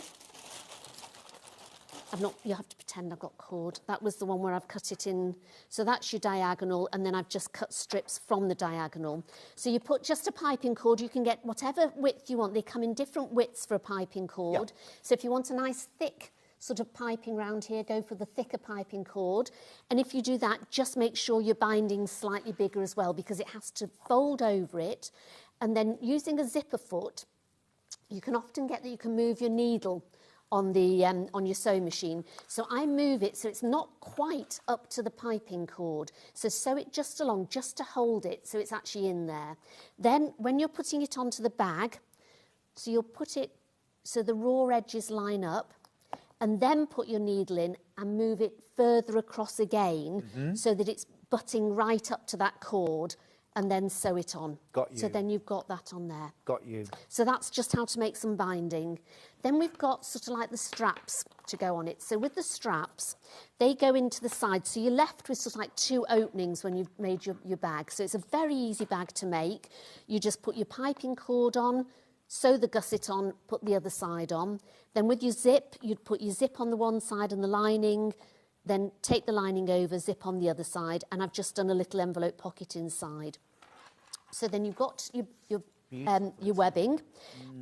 I've not, you have to pretend I've got cord. That was the one where I've cut it in. So that's your diagonal, and then I've just cut strips from the diagonal. So you put just a piping cord. You can get whatever width you want. They come in different widths for a piping cord. So if you want a nice thick sort of piping round here, go for the thicker piping cord. And if you do that, just make sure your binding's slightly bigger as well, because it has to fold over it. And then using a zipper foot, you can often get that you can move your needle on your sewing machine. So I move it so it's not quite up to the piping cord. So sew it just along, just to hold it so it's actually in there. Then when you're putting it onto the bag, so you'll put it so the raw edges line up, and then put your needle in and move it further across again so that it's butting right up to that cord, and then sew it on. Got you. So then you've got that on there. Got you. So that's just how to make some binding. Then we've got sort of like the straps to go on it. So with the straps, they go into the side. So you're left with sort of like 2 openings when you've made your bag. So it's a very easy bag to make. You just put your piping cord on, sew the gusset on, put the other side on. Then with your zip, you'd put your zip on the one side and the lining, then take the lining over, zip on the other side, and I've just done a little envelope pocket inside. So then you've got your webbing.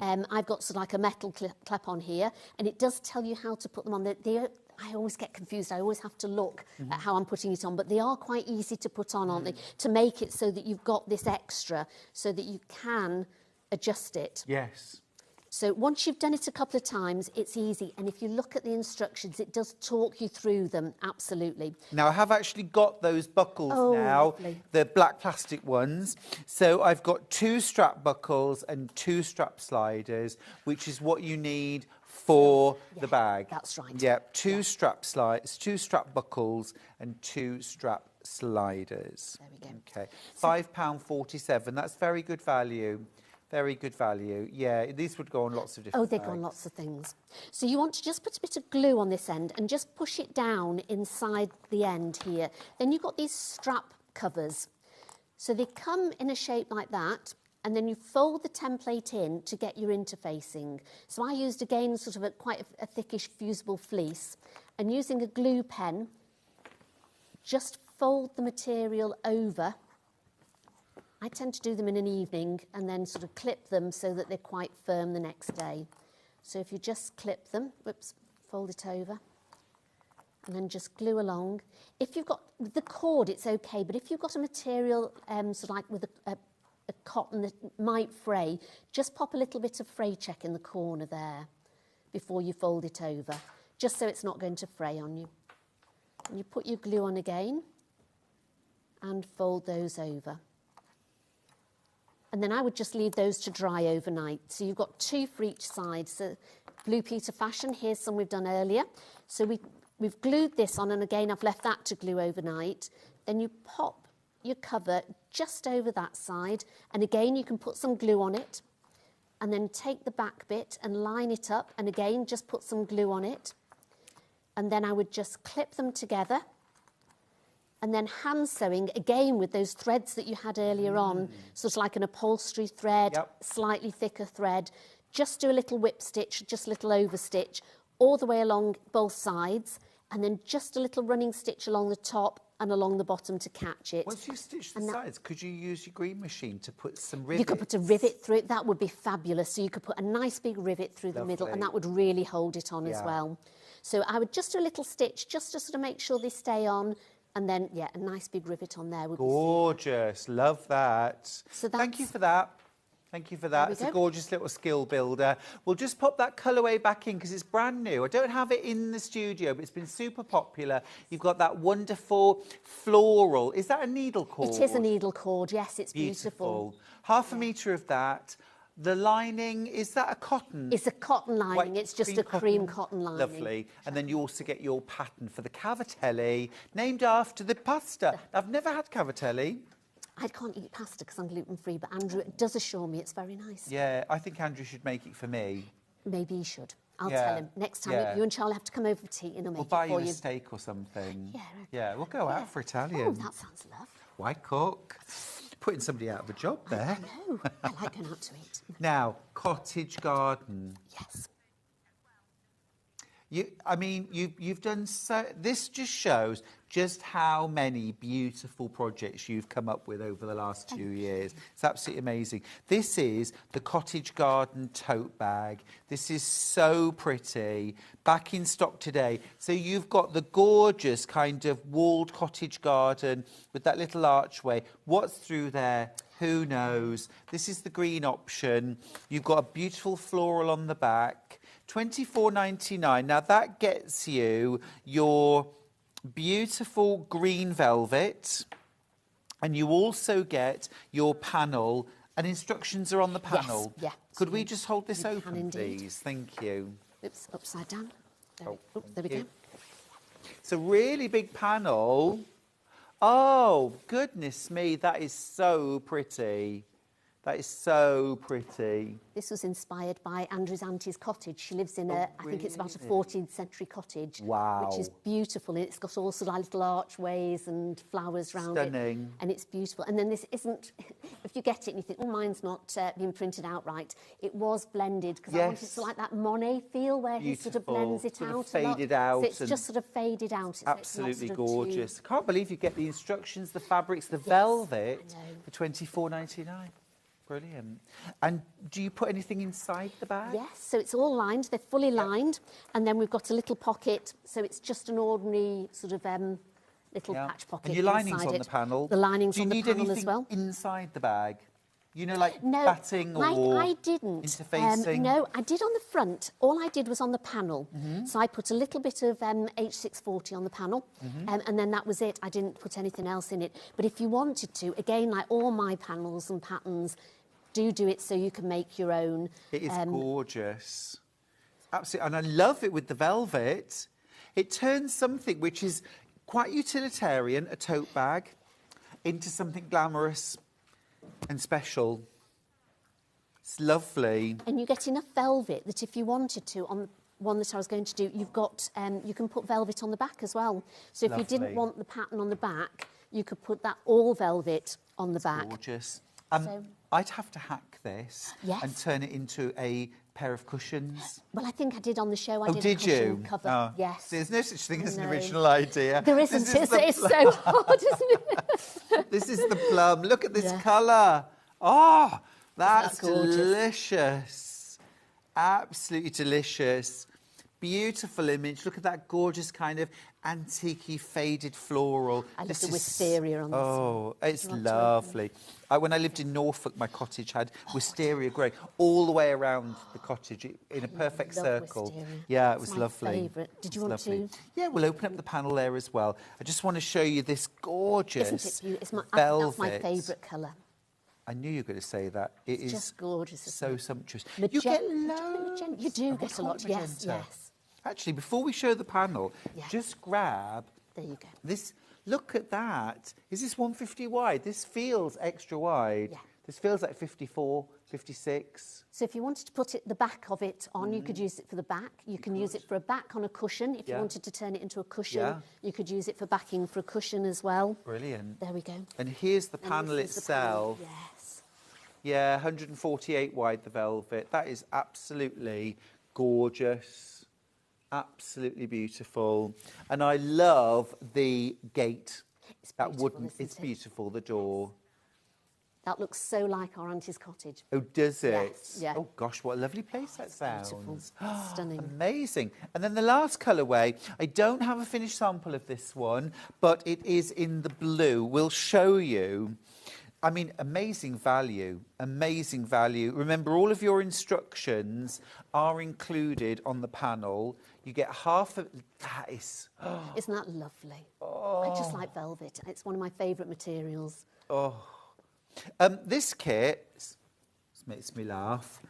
I've got sort of like a metal clip on here, and it does tell you how to put them on. I always get confused. I always have to look at how I'm putting it on, but they are quite easy to put on, aren't they? To make it so that you've got this extra, so that you can adjust it. Yes. So once you've done it a couple of times, it's easy. And if you look at the instructions, it does talk you through them, absolutely. Now, I have actually got those buckles now, lovely. the black plastic ones. So I've got 2 strap buckles and 2 strap sliders, which is what you need for the bag. That's right. Yep, 2 strap slides, 2 strap buckles and 2 strap sliders. There we go. Okay, £5.47. That's very good value. Very good value. Yeah, these would go on lots of different Oh, they go on lots of things. So you want to just put a bit of glue on this end and just push it down inside the end here. Then you've got these strap covers. So they come in a shape like that, and then you fold the template in to get your interfacing. So I used, again, sort of quite a thickish fusible fleece, and using a glue pen, just fold the material over. I tend to do them in an evening and then sort of clip them so that they're quite firm the next day. So if you just clip them, whoops, fold it over, and then just glue along. If you've got the cord, it's okay, but if you've got a material sort of like with a cotton that might fray, just pop a little bit of fray check in the corner there before you fold it over, just so it's not going to fray on you. And you put your glue on again and fold those over. And then I would just leave those to dry overnight. So you've got 2 for each side. So Blue Peter fashion, here's some we've done earlier. So we've glued this on, and again I've left that to glue overnight. Then you pop your cover just over that side, and again you can put some glue on it, and then take the back bit and line it up, and again just put some glue on it. And then I would just clip them together, and then hand sewing, again with those threads that you had earlier on, sort of like an upholstery thread, slightly thicker thread. Just do a little whip stitch, just a little overstitch, all the way along both sides, and then just a little running stitch along the top and along the bottom to catch it. Once you stitch the sides, could you use your green machine to put some rivets? You could put a rivet through it. That would be fabulous. So you could put a nice big rivet through the middle, and that would really hold it on as well. So I would just do a little stitch just to sort of make sure they stay on. And then, yeah, a nice big rivet on there would be gorgeous. Love that. So thank you for that. Thank you for that. It's a gorgeous little skill builder. We'll just pop that colourway back in because it's brand new. I don't have it in the studio, but it's been super popular. You've got that wonderful floral. Is that a needle cord? It is a needle cord, yes, it's beautiful. Half a metre of that. The lining, is that a cotton? It's a cotton lining. White, it's just a cream cotton lining. Lovely. And then you also get your pattern for the Cavatelli, named after the pasta. I've never had Cavatelli. I can't eat pasta because I'm gluten-free, but Andrew does assure me it's very nice. Yeah, I think Andrew should make it for me. Maybe he should. I'll tell him. Next time, you and Charlie have to come over for tea and I'll make it for you. We'll buy you a steak or something. Yeah, we'll go out for Italian. Oh, that sounds lovely. Why cook? Putting somebody out of a job there. I know. I like going out to eat. Now, cottage garden. Yes. You've done so. This just shows just how many beautiful projects you've come up with over the last 2 years. It's absolutely amazing. This is the Cottage Garden tote bag. This is so pretty. Back in stock today. So you've got the gorgeous kind of walled cottage garden with that little archway. What's through there? Who knows? This is the green option. You've got a beautiful floral on the back. $24.99. Now that gets you your beautiful green velvet, and you also get your panel, and instructions are on the panel. Yes, yeah. Could we just hold this open, please? Thank you. Oops, upside down. There we go. It's a really big panel. Oh, goodness me, that is so pretty. That is so pretty. This was inspired by Andrew's auntie's cottage. She lives in I think it's about a 14th century cottage. Wow. Which is beautiful. And it's got all sort of little archways and flowers around it. Stunning. And it's beautiful. And then this isn't, if you get it and you think, oh, mine's not being printed out right, it was blended because I wanted to like that Monet feel where he sort of blends it out. Faded out. So it's just sort of faded out. Absolutely gorgeous. I can't believe you get the instructions, the fabrics, the velvet for $24.99. Brilliant. And do you put anything inside the bag? Yes, so it's all lined. They're fully lined. And then we've got a little pocket. So it's just an ordinary sort of little patch pocket. And your lining's on the panel. The lining's on the panel as well. Do you need anything inside the bag? You know, like batting or I didn't. Interfacing? No, I did on the front. All I did was on the panel. So I put a little bit of H640 on the panel, and then that was it. I didn't put anything else in it. But if you wanted to, again, like all my panels and patterns, do it so you can make your own. It is gorgeous. Absolutely. And I love it with the velvet. It turns something which is quite utilitarian, a tote bag, into something glamorous and special. It's lovely. And you get enough velvet that if you wanted to, on the one that I was going to do, you've got, you can put velvet on the back as well. So if you didn't Lovely. want the pattern on the back, you could put that all velvet on the back. Gorgeous. So- I'd have to hack this Yes. and turn it into a pair of cushions. Well, I think I did on the show. I Oh, did a did cushion you? cover. Oh. Yes. There's no such thing as an No. original idea. There isn't. This is It's the so hard, isn't it? This is the plum. Look at this Yeah. colour. Oh, that's that gorgeous? delicious. Absolutely delicious. Beautiful image. Look at that gorgeous kind of antique faded floral. I love This the is- wisteria on this Oh, it's you want to lovely. When I lived in Norfolk, my cottage had wisteria growing all the way around the cottage in a perfect love circle. wisteria. Yeah, it It's was my lovely. favourite. Did you It's want to- lovely. Yeah, we'll open up the panel there as well. I just want to show you this gorgeous Isn't it beautiful? It's my, velvet. that's my favourite colour. I knew you were going to say that. It It's is just gorgeous, isn't so it? sumptuous. Magen- You get do you put loads. magenta? You do Have get a got lot. Yes, magenta? yes. Actually, before we show the panel, Yeah. just grab There you go. this. Look at that. Is this 150 wide? This feels extra wide. Yeah. This feels like 54, 56. So if you wanted to put the back of it on, you could use it for the back. You can use it for a back on a cushion. If you Yeah. wanted to turn it into a cushion, Yeah. you could use it for backing for a cushion as well. Brilliant. There we go. And here's the And panel this is the panel. itself. Yes. Yeah, 148 wide, the velvet. That is absolutely gorgeous. Absolutely beautiful. And I love the gate. It's That beautiful, wooden, isn't it's it? beautiful, the door. That looks so like our auntie's cottage. Oh, does it? Yes, yeah. Oh, gosh, what a lovely place that sounds. Beautiful. Stunning. Amazing. And then the last colourway, I don't have a finished sample of this one, but it is in the blue. We'll show you. I mean, amazing value, amazing value. Remember, all of your instructions are included on the panel. You get half of that is. Isn't that lovely? I just like velvet. It's one of my favourite materials. This kit makes me laugh.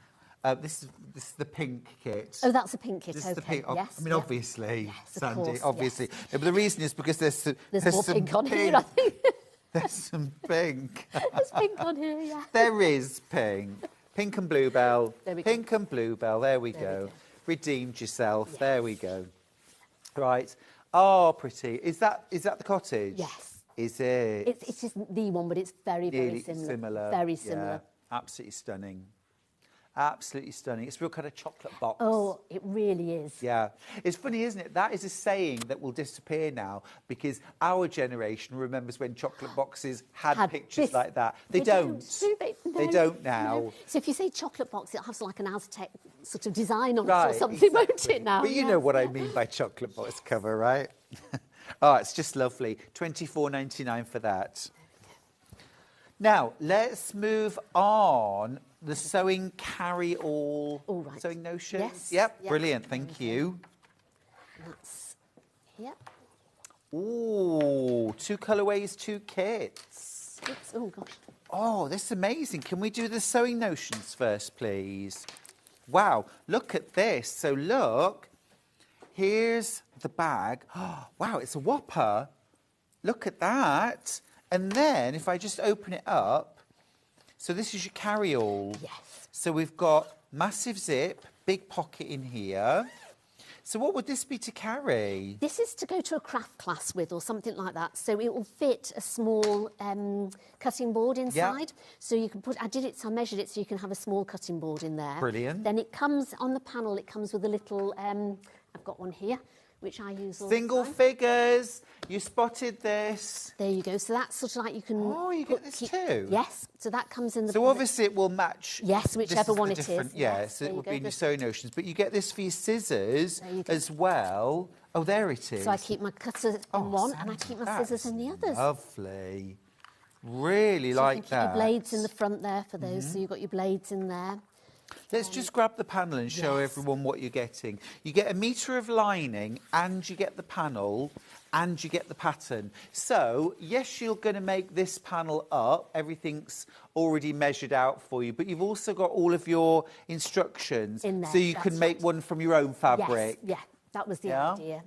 This is the pink kit. Oh, that's a pink kit. This Okay. is the pink. Yes. I mean, yeah. obviously, Yes, of Sandy, course, obviously. yes. No, but the reason is because there's There's more some pink on here, I think. There's some pink. There's pink on here, yeah. There is pink. Pink and bluebell. There we go. Pink and bluebell. There we There go. we go. Redeemed yourself. There we go. Right. Oh, pretty. Is that the cottage? Yes. Is it? It isn't the one, but it's very, very Nearly similar. Very similar. Yeah. Absolutely stunning. Absolutely stunning. It's a real kind of chocolate box. Oh, it really is. Yeah. It's funny, isn't it? That is a saying that will disappear now because our generation remembers when chocolate boxes had pictures this- like that. They don't. do they? They No, don't now. no. So if you say chocolate box, it'll have like an Aztec sort of design on it Right, or something, won't exactly. it now? But you know what I mean by chocolate box cover, right? Oh, it's just lovely. $24.99 for that. Now, let's move on. The sewing carry-all All right. sewing notions. Yes, Yep, yep. brilliant. Thank you. That's, yep. Ooh, 2 colourways, 2 kits. Oops, oh, gosh. Oh, this is amazing. Can we do the sewing notions first, please? Wow, look at this. So look, here's the bag. Oh, wow, it's a whopper. Look at that. And then if I just open it up, so this is your carry-all. Yes. So we've got massive zip, big pocket in here. So what would this be to carry? This is to go to a craft class with or something like that. So it will fit a small cutting board inside. So you can put, I measured it so you can have a small cutting board in there. Brilliant. Then it comes, on the panel, it comes with a little, I've got one here, which I use all the Single time. figures. You spotted this. There you go. So that's sort of like you can... Oh, you get this too? Yes. So that comes in the... So obviously it will match. Yes, this whichever is one the it is. different- Yeah, Yes, so there it you would go. be in your This- sewing notions. But you get this for your scissors There you go. as well. Oh, there it is. So I keep my cutters in one and I keep my scissors in the others. Lovely. Really So like you can keep that. your blades in the front there for those. So you've got your blades in there. Let's just grab the panel and show Yes. everyone what you're getting. You get a metre of lining and you get the panel and you get the pattern. So, yes, you're going to make this panel up. Everything's already measured out for you. But you've also got all of your instructions. In there, so you can that's make right. one from your own fabric. Yes, yeah, that was the Yeah? idea.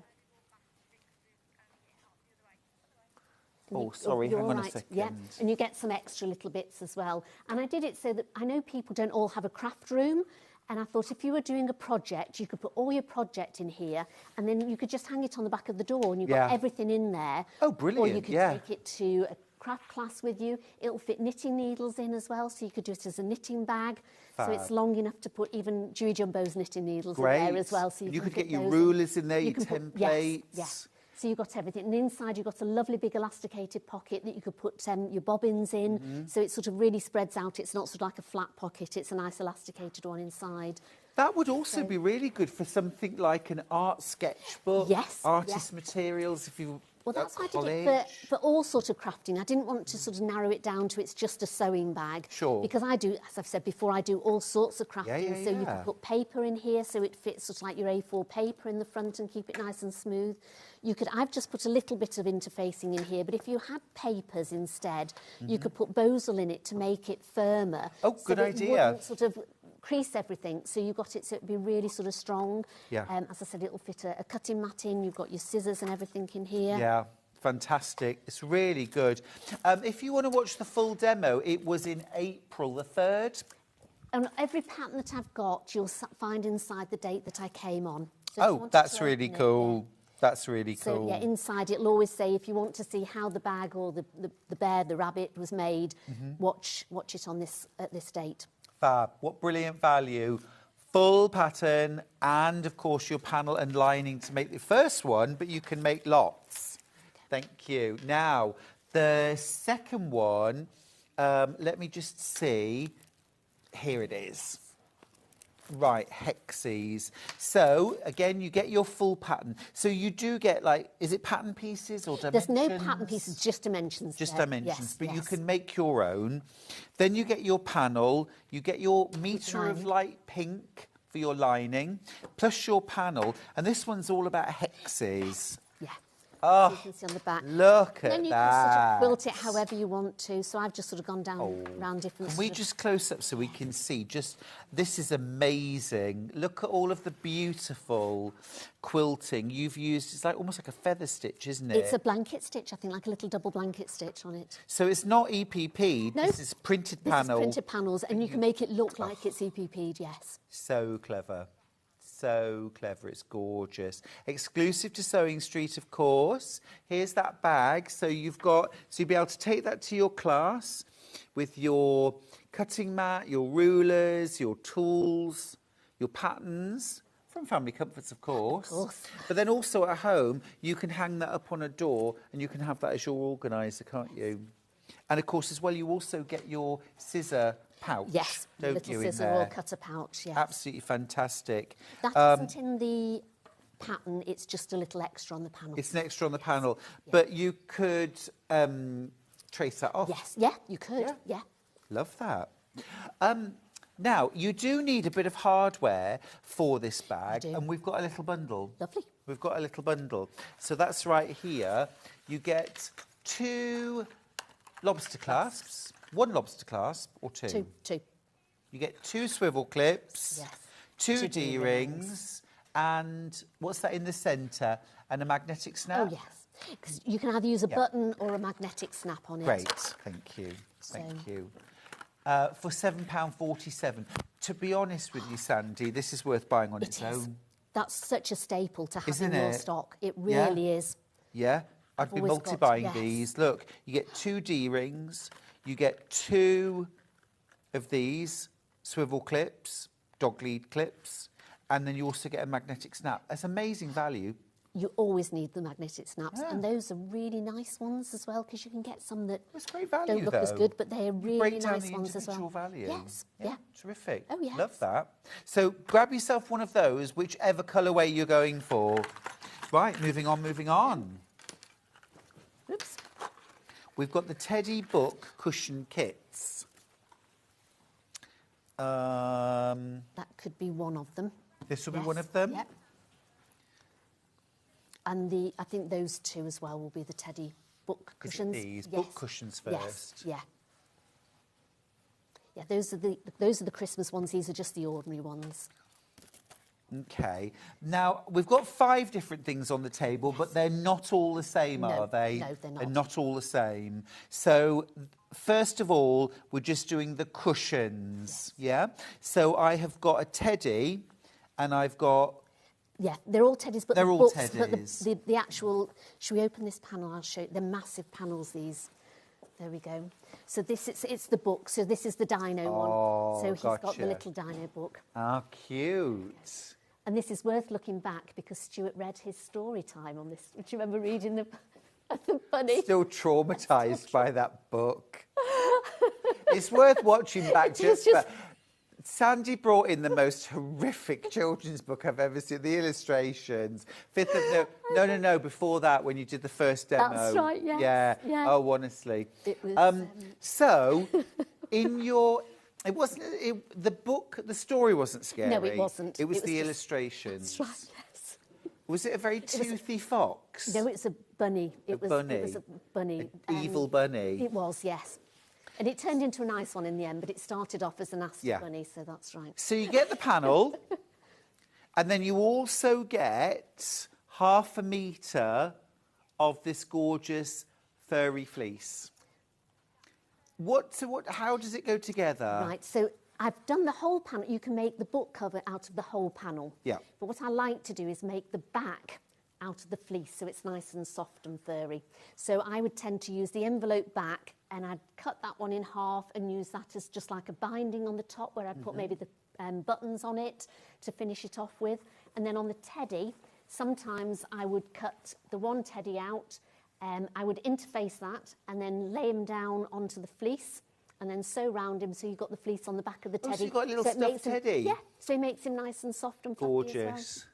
Oh, sorry, you're hang all on a right. second. Yeah, and you get some extra little bits as well. And I did it so that I know people don't all have a craft room. And I thought if you were doing a project, you could put all your project in here and then you could just hang it on the back of the door and you've got everything in there. Oh, brilliant, Or you could take it to a craft class with you. It'll fit knitting needles in as well, so you could do it as a knitting bag. So it's long enough to put even Dewey Jumbo's knitting needles in there as well. So you could can get your those rulers in there, You your can put- templates. Yes. So you've got everything. And inside you've got a lovely big elasticated pocket that you could put your bobbins in. So it sort of really spreads out. It's not sort of like a flat pocket. It's a nice elasticated one inside. That would also be really good for something like an art sketchbook. Yes, Artist materials if you... Well, that's why I did college. it for all sort of crafting. I didn't want to sort of narrow it down to it's just a sewing bag. Sure. Because I do, as I've said before, I do all sorts of crafting. So you yeah. can put paper in here so it fits sort of like your A4 paper in the front and keep it nice and smooth. You could, I've just put a little bit of interfacing in here, but if you had papers instead, you could put bosal in it to make it firmer. Oh, so good that idea. It wouldn't sort of crease everything, so you got it so it'd be really sort of strong. Yeah. As I said, it'll fit a cutting mat in. You've got your scissors and everything in here. Yeah. Fantastic. It's really good. If you want to watch the full demo, it was in April the 3rd. And every pattern that I've got, you'll find inside the date that I came on. So if you Oh, want that's to really open it, cool. That's really So cool. yeah, inside it'll always say if you want to see how the bag or the bear, the rabbit was made, watch it on at this date. Fab. What brilliant value. Full pattern and, of course, your panel and lining to make the first one, but you can make lots. Thank you. Now, the second one, let me just see. Here it is. Right, hexes. So, again, you get your full pattern. So you do get, like, is it pattern pieces or dimensions? There's no pattern pieces, just dimensions. Just there. dimensions, Yes, but you yes. can make your own. Then you get your panel, you get your metre of lining. light pink for your lining, plus your panel. And this one's all about hexes. Yeah. Oh, So you can see on the back. look at Then you that. can sort of quilt it however you want to. So I've just sort of gone down around different. Can we sort of- just close up so we can see? Just this is amazing. Look at all of the beautiful quilting you've used. It's like almost like a feather stitch, isn't it? It's a blanket stitch, I think, like a little double blanket stitch on it. So it's not EPP. No, This is printed This panel. is printed panels, and you can make it look like it's EPP'd, yes. So clever. So clever. It's gorgeous. Exclusive to Sewing Street, of course. Here's that bag. So you've got, so you'll be able to take that to your class with your cutting mat, your rulers, your tools, your patterns. From Family Comforts, of course. But then also at home, you can hang that up on a door and you can have that as your organiser, can't you? And of course, as well, you also get your scissor pouch, Yes, don't little you, in scissor there? or cutter pouch, yes. Absolutely fantastic. That isn't in the pattern, it's just a little extra on the panel. It's an extra on the panel, but you could trace that off. Yes, yeah, you could, yeah. Love that. Now, you do need a bit of hardware for this bag, do. and we've got a little bundle. Lovely. We've got a little bundle. So that's right here. You get 2 lobster clasps, 1 lobster clasp or 2? Two. You get 2 swivel clips, Yes. 2 2 D-rings, and what's that in the centre? And a magnetic snap? Oh, yes. Because you can either use a button or a magnetic snap on it. Great, thank you. Thank you. For £7.47. To be honest with you, Sandy, this is worth buying on its It is. own. That's such a staple to have Isn't in your it? stock. It Yeah. really is. Yeah, I've been always got- multi-buying yes. these. Look, you get 2 D-rings, you get 2 of these swivel clips, dog lead clips, and then you also get a magnetic snap. That's amazing value. You always need the magnetic snaps, Yeah. and those are really nice ones as well, because you can get some that It's great value, don't look as though. good, but they're You really break down nice the ones as well. individual value. Yes, yeah. Terrific. Oh, yes. Love that. So grab yourself one of those, whichever colourway you're going for. Right, moving on. Oops. We've got the Teddy Book cushion kits. That could be one of them. This will be Yes, one of them? Yep. And I think those 2 as well will be the Teddy book Is it cushions. these? Yes. Book cushions Yes, first. yeah. Yeah, those are the Christmas ones. These are just the ordinary ones. Okay. Now, we've got 5 different things on the table, but they're not all the same, No, are they? no, they're not. They're not all the same. So, first of all, we're just doing the cushions, yeah? So, I have got a teddy, and I've got... Yeah, they're all teddies, but They're the all books, but teddies. the actual... Should we open this panel? I'll show you. They're massive panels, these. There we go. So this it's the book. So this is the dino one. So he's got gotcha. the little dino book. Ah, cute. And this is worth looking back because Stuart read his story time on this. Do you remember reading the bunny? Still traumatised by that book. It's worth watching back just for... Sandy brought in the most horrific children's book I've ever seen. The illustrations. No, before that, when you did the first demo. That's right, yes. Yeah. Oh, honestly. It was... So, in your... It wasn't... the book, the story wasn't scary. No, it wasn't. It was the just- illustrations. That's right, yes. Was it a very toothy fox? No, it's a bunny. It was a bunny. Evil bunny. It was, yes. And it turned into a nice one in the end, but it started off as a nasty bunny, so that's right. So you get the panel, and then you also get 1/2 metre of this gorgeous furry fleece. How does it go together? Right, so I've done the whole panel. You can make the book cover out of the whole panel. Yeah. But what I like to do is make the back out of the fleece so it's nice and soft and furry. So I would tend to use the envelope back and I'd cut that one in half and use that as just like a binding on the top where I'd put maybe the buttons on it to finish it off with. And then on the teddy, sometimes I would cut the one teddy out, I would interface that and then lay him down onto the fleece and then sew round him so you've got the fleece on the back of the teddy. So you've got a little stuffed teddy? Yeah, so it makes him nice and soft and fluffy as well. Gorgeous.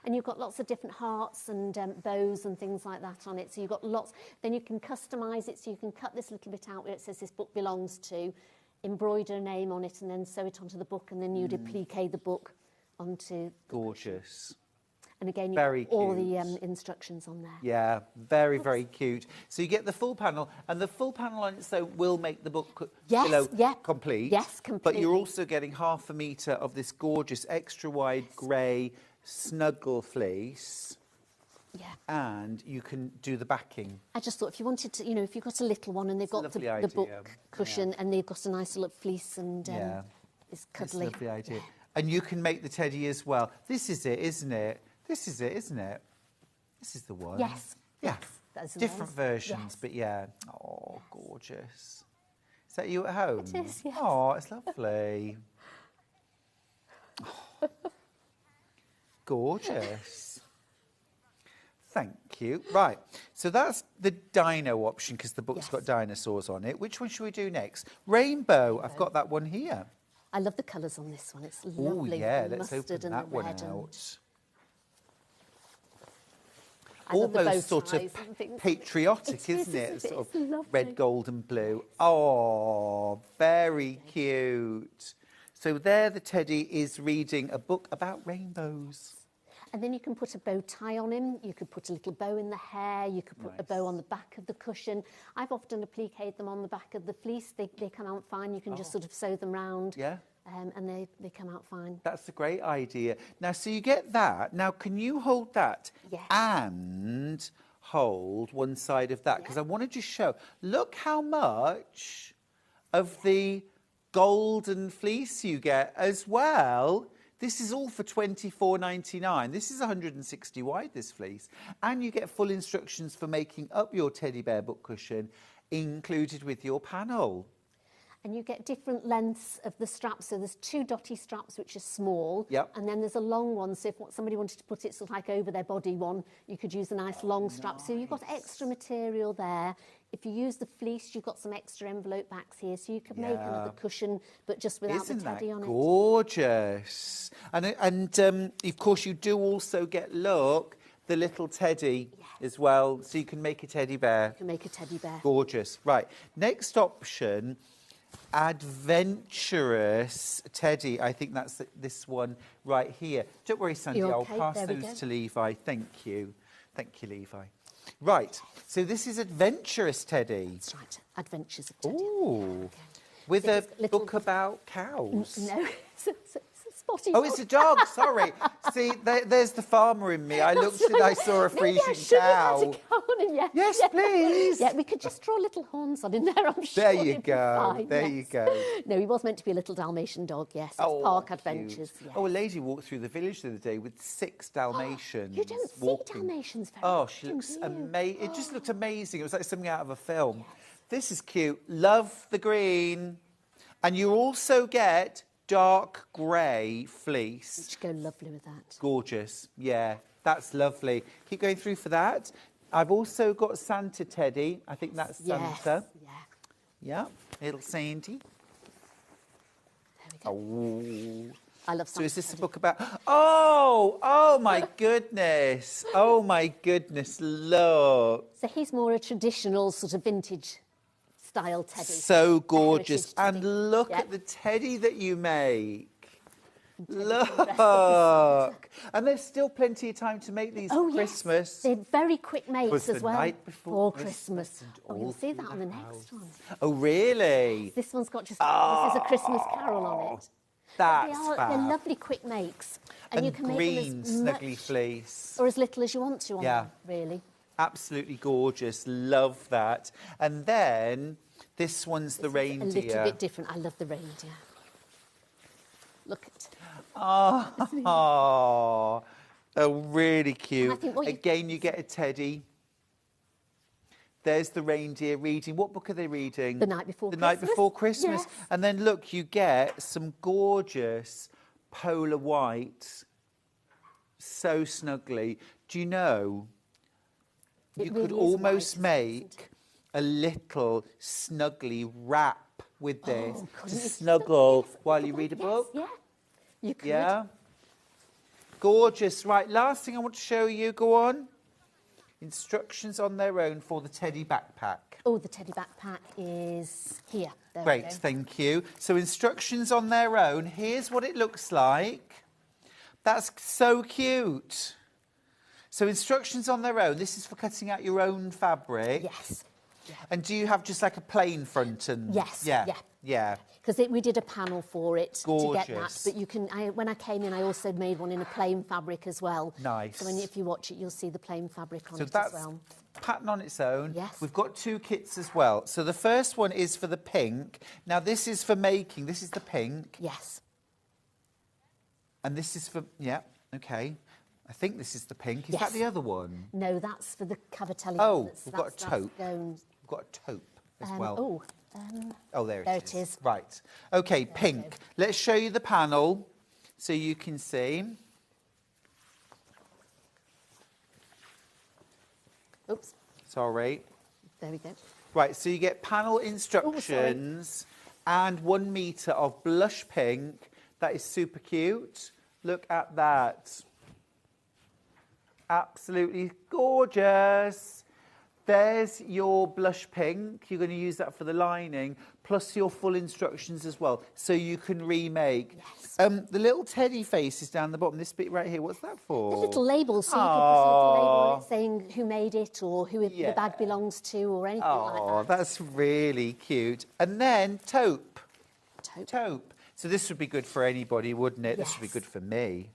And you've got lots of different hearts and bows and things like that on it. So you've got lots. Then you can customise it. So you can cut this little bit out where it says this book belongs to, embroider a name on it and then sew it onto the book and then you'd applique the book onto... Gorgeous. And again, you've Very got all cute. the instructions on there. Yeah, very, very cute. So you get the full panel, and the full panel on its own will make the book complete. Yes, But completely. you're also getting 1/2 metre of this gorgeous extra wide grey snuggle fleece. Yeah. And you can do the backing. I just thought if you wanted to, if you've got a little one and they've got lovely the idea. book cushion and they've got a nice little fleece and it's It's cuddly. a lovely idea. And you can make the teddy as well. This is it, isn't it? This is it, isn't it? This is the one. Yes. Yeah. That's the Different one. versions, Yes. but yeah. Oh, gorgeous. Is that you at home? It is, yes. Oh, it's lovely. Oh. Gorgeous. Thank you. Right, so that's the dino option because the book's got dinosaurs on it. Which one should we do next? Rainbow. I've got that one here. I love the colours on this one. It's Oh, lovely. yeah, the let's mustard open and that the one red and out. I love the bow Almost sort of ties and things. patriotic, It is, isn't it? isn't it? Sort It's of lovely. red, gold and blue. Oh, very cute. So there the teddy is reading a book about rainbows. And then you can put a bow tie on him. You could put a little bow in the hair. You could put a bow on the back of the cushion. I've often appliqued them on the back of the fleece. They come out fine. You can just sort of sew them round. Yeah. And they come out fine. That's a great idea. Now, so you get that. Now, can you hold that Yes. and hold one side of that? Because I wanted to show, look how much of the golden fleece you get as well. This is all for $24.99. This is 160 wide, this fleece. And you get full instructions for making up your teddy bear book cushion included with your panel. And you get different lengths of the straps. So there's 2 dotty straps, which are small. Yep. And then there's a long one. So if somebody wanted to put it sort of like over their body one, you could use a nice long strap. So you've got extra material there. If you use the fleece, you've got some extra envelope backs here. So you could make another cushion, but just without Isn't the teddy that on it. gorgeous? And of course, you do also get, look, the little teddy as well. So you can make a teddy bear. You can make a teddy bear. Gorgeous. Right. Next option, adventurous teddy. I think that's this one right here. Don't worry, Sandy. You I'll okay? pass There we those go. to Levi. Thank you. Thank you, Levi. Right. So this is adventurous teddy. That's right. Adventures of Teddy. Ooh. With So a it's little- book about cows. No, it's spotty Oh, dog. it's a dog, sorry. See, there's the farmer in me. I looked and I saw a Maybe I Frisian should have cow. had a cow on, yeah. Yes, yeah. please. Yeah, we could just draw little horns on in there, I'm sure. There you it'd be go, fine, there yes. you go. No, he was meant to be a little Dalmatian dog, yes. It's Oh, park cute. adventures, yes. Oh, a lady walked through the village the other day with 6 Dalmatians. You don't see walking. Dalmatians very Oh, often, she looks do you? amazing. It just looked amazing. It was like something out of a film. This is cute. Love the green. And you also get dark grey fleece. Which go lovely with that. Gorgeous. Yeah, that's lovely. Keep going through for that. I've also got Santa Teddy. I think that's Yes, Santa. yeah. Yeah, little Sandy. There we go. Oh. I love So Santa is this a Teddy. book about... Oh my goodness. Oh my goodness, look. So he's more a traditional sort of vintage style teddy. So gorgeous. heritage teddy. And look Yeah. at the teddy that you make. Look. And there's still plenty of time to make these for Christmas. Yes. They're very quick makes Was as the well. night before Christmas. and Oh, all you'll see through that on the the next one. Oh, really? This one's got just this is a Christmas carol on it. That's They're fab. lovely quick makes. And you can green make them snuggly much fleece. or as little as you want to on Yeah. them, really. Absolutely gorgeous. Love that. And then this one's the This is reindeer. a little bit different. I love the reindeer. Look at Oh, really cute. And I think what you- Again, you get a teddy. There's the reindeer reading. What book are they reading? The Night Before The Night Christmas. Before Christmas. Yes. And then look, you get some gorgeous polar white. So snuggly. Do you know, It you really could is almost white, isn't make a little snuggly wrap with this to couldn't you? snuggle Yes, while you read a yes, book. Yeah, you could. Yeah. Gorgeous. Right, last thing I want to show you. Go on. Instructions on their own for the teddy backpack. Oh, the teddy backpack is here. There we Great, go. thank you. So instructions on their own. Here's what it looks like. That's so cute. So instructions on their own. This is for cutting out your own fabric. Yes. And do you have just like a plain front and... Yes, Yeah. yeah. Yeah. Because we did a panel for it to get that. Gorgeous. But you can. When I came in, I also made one in a plain fabric as well. Nice. So if you watch it, you'll see the plain fabric on So it that's as well. pattern on its own. Yes. We've got 2 kits as well. So the first one is for the pink. Now this is for making. This is the pink. Yes. And this is for... Yeah, okay. I think this is the pink. Is Yes. that the other one? No, that's for the Cavatelli. Oh, that's- we've got a that's taupe. going- We've got a taupe as well. Oh, There there it it is. is. Right. Okay, pink. Let's show you the panel so you can see. oops. Sorry. There we go. Right, so you get panel instructions and 1 metre of blush pink. That is super cute. Look at that. Absolutely gorgeous. There's your blush pink. You're going to use that for the lining, plus your full instructions as well, so you can remake. Yes. The little teddy face is down the bottom. This bit right here, what's that for? The little label, so you can put a little label on Aw. it saying who made it or who Yeah. the bag belongs to or anything Oh, like that. that's really cute. And then taupe. Taupe. Taupe. So this would be good for anybody, wouldn't it? This would be Yes. good for me.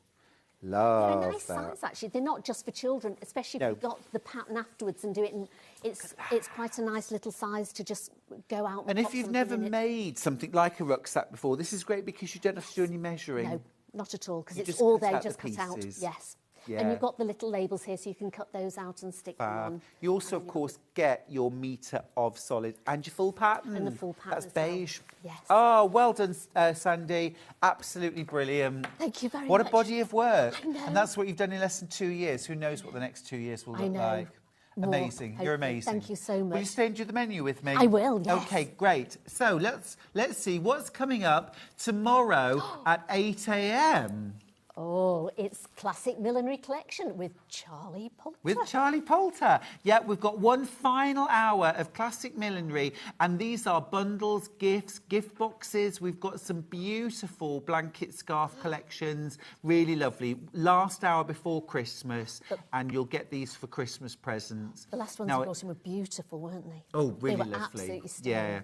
They're Love a nice that. size, actually. They're not just for children, especially if No. you've got the pattern afterwards and do it. And it's quite a nice little size to just go out And pop if you've something never in it. made something like a rucksack before, this is great because you don't have to do any measuring. No, not at all, because You it's just all cut there, out the just cut out. pieces. Yes. Yeah. And you've got the little labels here, so you can cut those out and stick them Fab. on. You also, of course, get your metre of solid and your full pattern. And the full pattern That's as well. beige. Yes. Oh, well done, Sandy. Absolutely brilliant. Thank you very What much. a body of work. I know. And that's what you've done in less than 2 years. Who knows what the next 2 years will I look know. like. More, Amazing. You're hopefully. amazing. Thank you so Will you much. stay and do the menu with me? I will, yes. Okay, great. So let's see what's coming up tomorrow at 8 a.m. Oh, it's Classic Millinery Collection with Charlie Poulter. With Charlie Poulter. Yeah, we've got one final hour of classic millinery, and these are bundles, gifts, gift boxes. We've got some beautiful blanket scarf collections, really lovely. Last hour before Christmas, and you'll get these for Christmas presents. The last ones Now, you brought in were beautiful, weren't they? oh, really they were lovely. absolutely stunning. Yeah.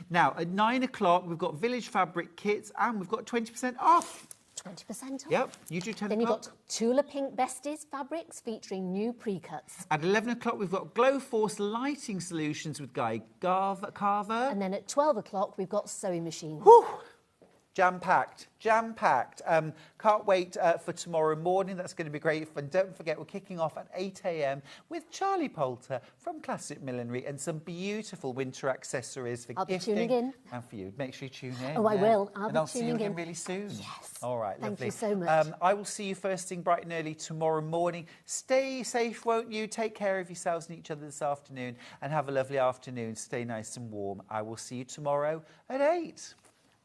Now, at 9 o'clock, we've got Village Fabric kits, and we've got 20% off. 20% off. Yep, you do 10 Then you've o'clock. got Tula Pink Besties fabrics featuring new pre-cuts. At 11 o'clock, we've got Glow Force lighting solutions with Guy Carver. And then at 12 o'clock, we've got sewing machines. Whew. Jam-packed, jam-packed. Can't wait for tomorrow morning. That's going to be great fun. Don't forget, we're kicking off at 8 a.m. with Charlie Poulter from Classic Millinery and some beautiful winter accessories for I'll be gifting. tuning in. And for you. Make sure you tune in. Oh, I will. I'll and be I'll see you tuning again in. really soon. Yes. All right, Thank lovely. you so much. I will see you first thing bright and early tomorrow morning. Stay safe, won't you? Take care of yourselves and each other this afternoon and have a lovely afternoon. Stay nice and warm. I will see you tomorrow at 8.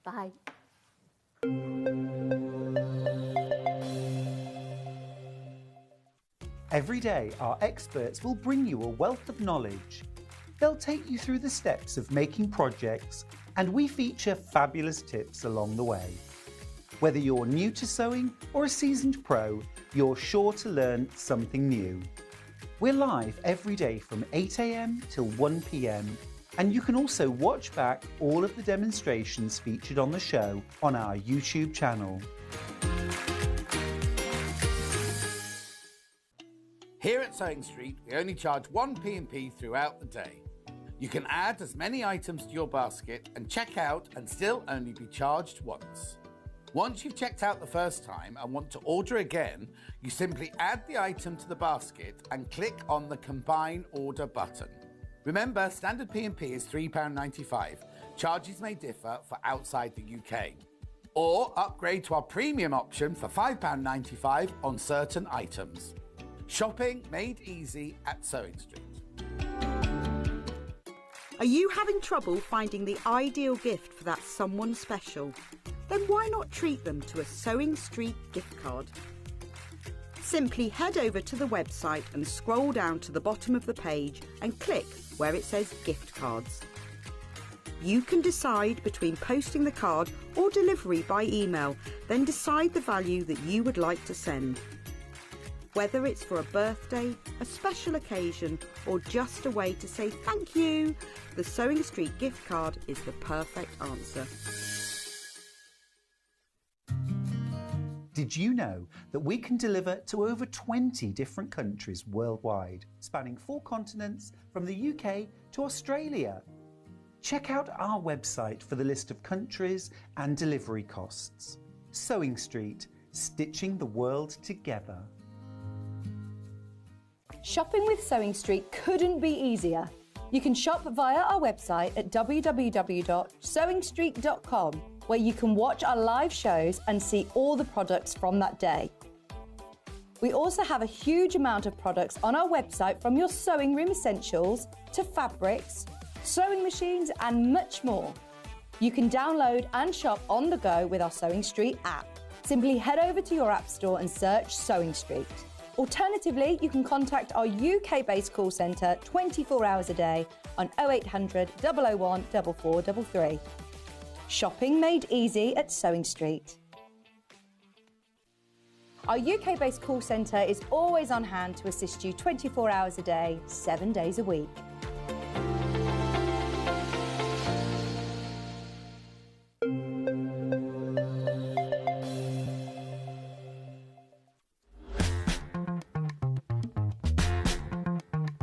Bye. Every day, our experts will bring you a wealth of knowledge. They'll take you through the steps of making projects, and we feature fabulous tips along the way. Whether you're new to sewing or a seasoned pro, you're sure to learn something new. We're live every day from 8 a.m. till 1 p.m. And you can also watch back all of the demonstrations featured on the show on our YouTube channel. Here at Sewing Street, we only charge 1 P&P throughout the day. You can add as many items to your basket and check out and still only be charged once. Once you've checked out the first time and want to order again, you simply add the item to the basket and click on the Combine Order button. Remember, standard P&P is £3.95. Charges may differ for outside the UK. Or upgrade to our premium option for £5.95 on certain items. Shopping made easy at Sewing Street. Are you having trouble finding the ideal gift for that someone special? Then why not treat them to a Sewing Street gift card? Simply head over to the website and scroll down to the bottom of the page and click where it says gift cards. You can decide between posting the card or delivery by email, then decide the value that you would like to send. Whether it's for a birthday, a special occasion, or just a way to say thank you, the Sewing Street gift card is the perfect answer. Did you know that we can deliver to over 20 different countries worldwide, spanning 4 continents from the UK to Australia? Check out our website for the list of countries and delivery costs. Sewing Street, stitching the world together. Shopping with Sewing Street couldn't be easier. You can shop via our website at www.sewingstreet.com, where you can watch our live shows and see all the products from that day. We also have a huge amount of products on our website, from your sewing room essentials to fabrics, sewing machines and much more. You can download and shop on the go with our Sewing Street app. Simply head over to your app store and search Sewing Street. Alternatively, you can contact our UK-based call centre 24 hours a day on 0800 001 4433. Shopping made easy at Sewing Street. Our UK-based call centre is always on hand to assist you 24 hours a day, 7 days a week.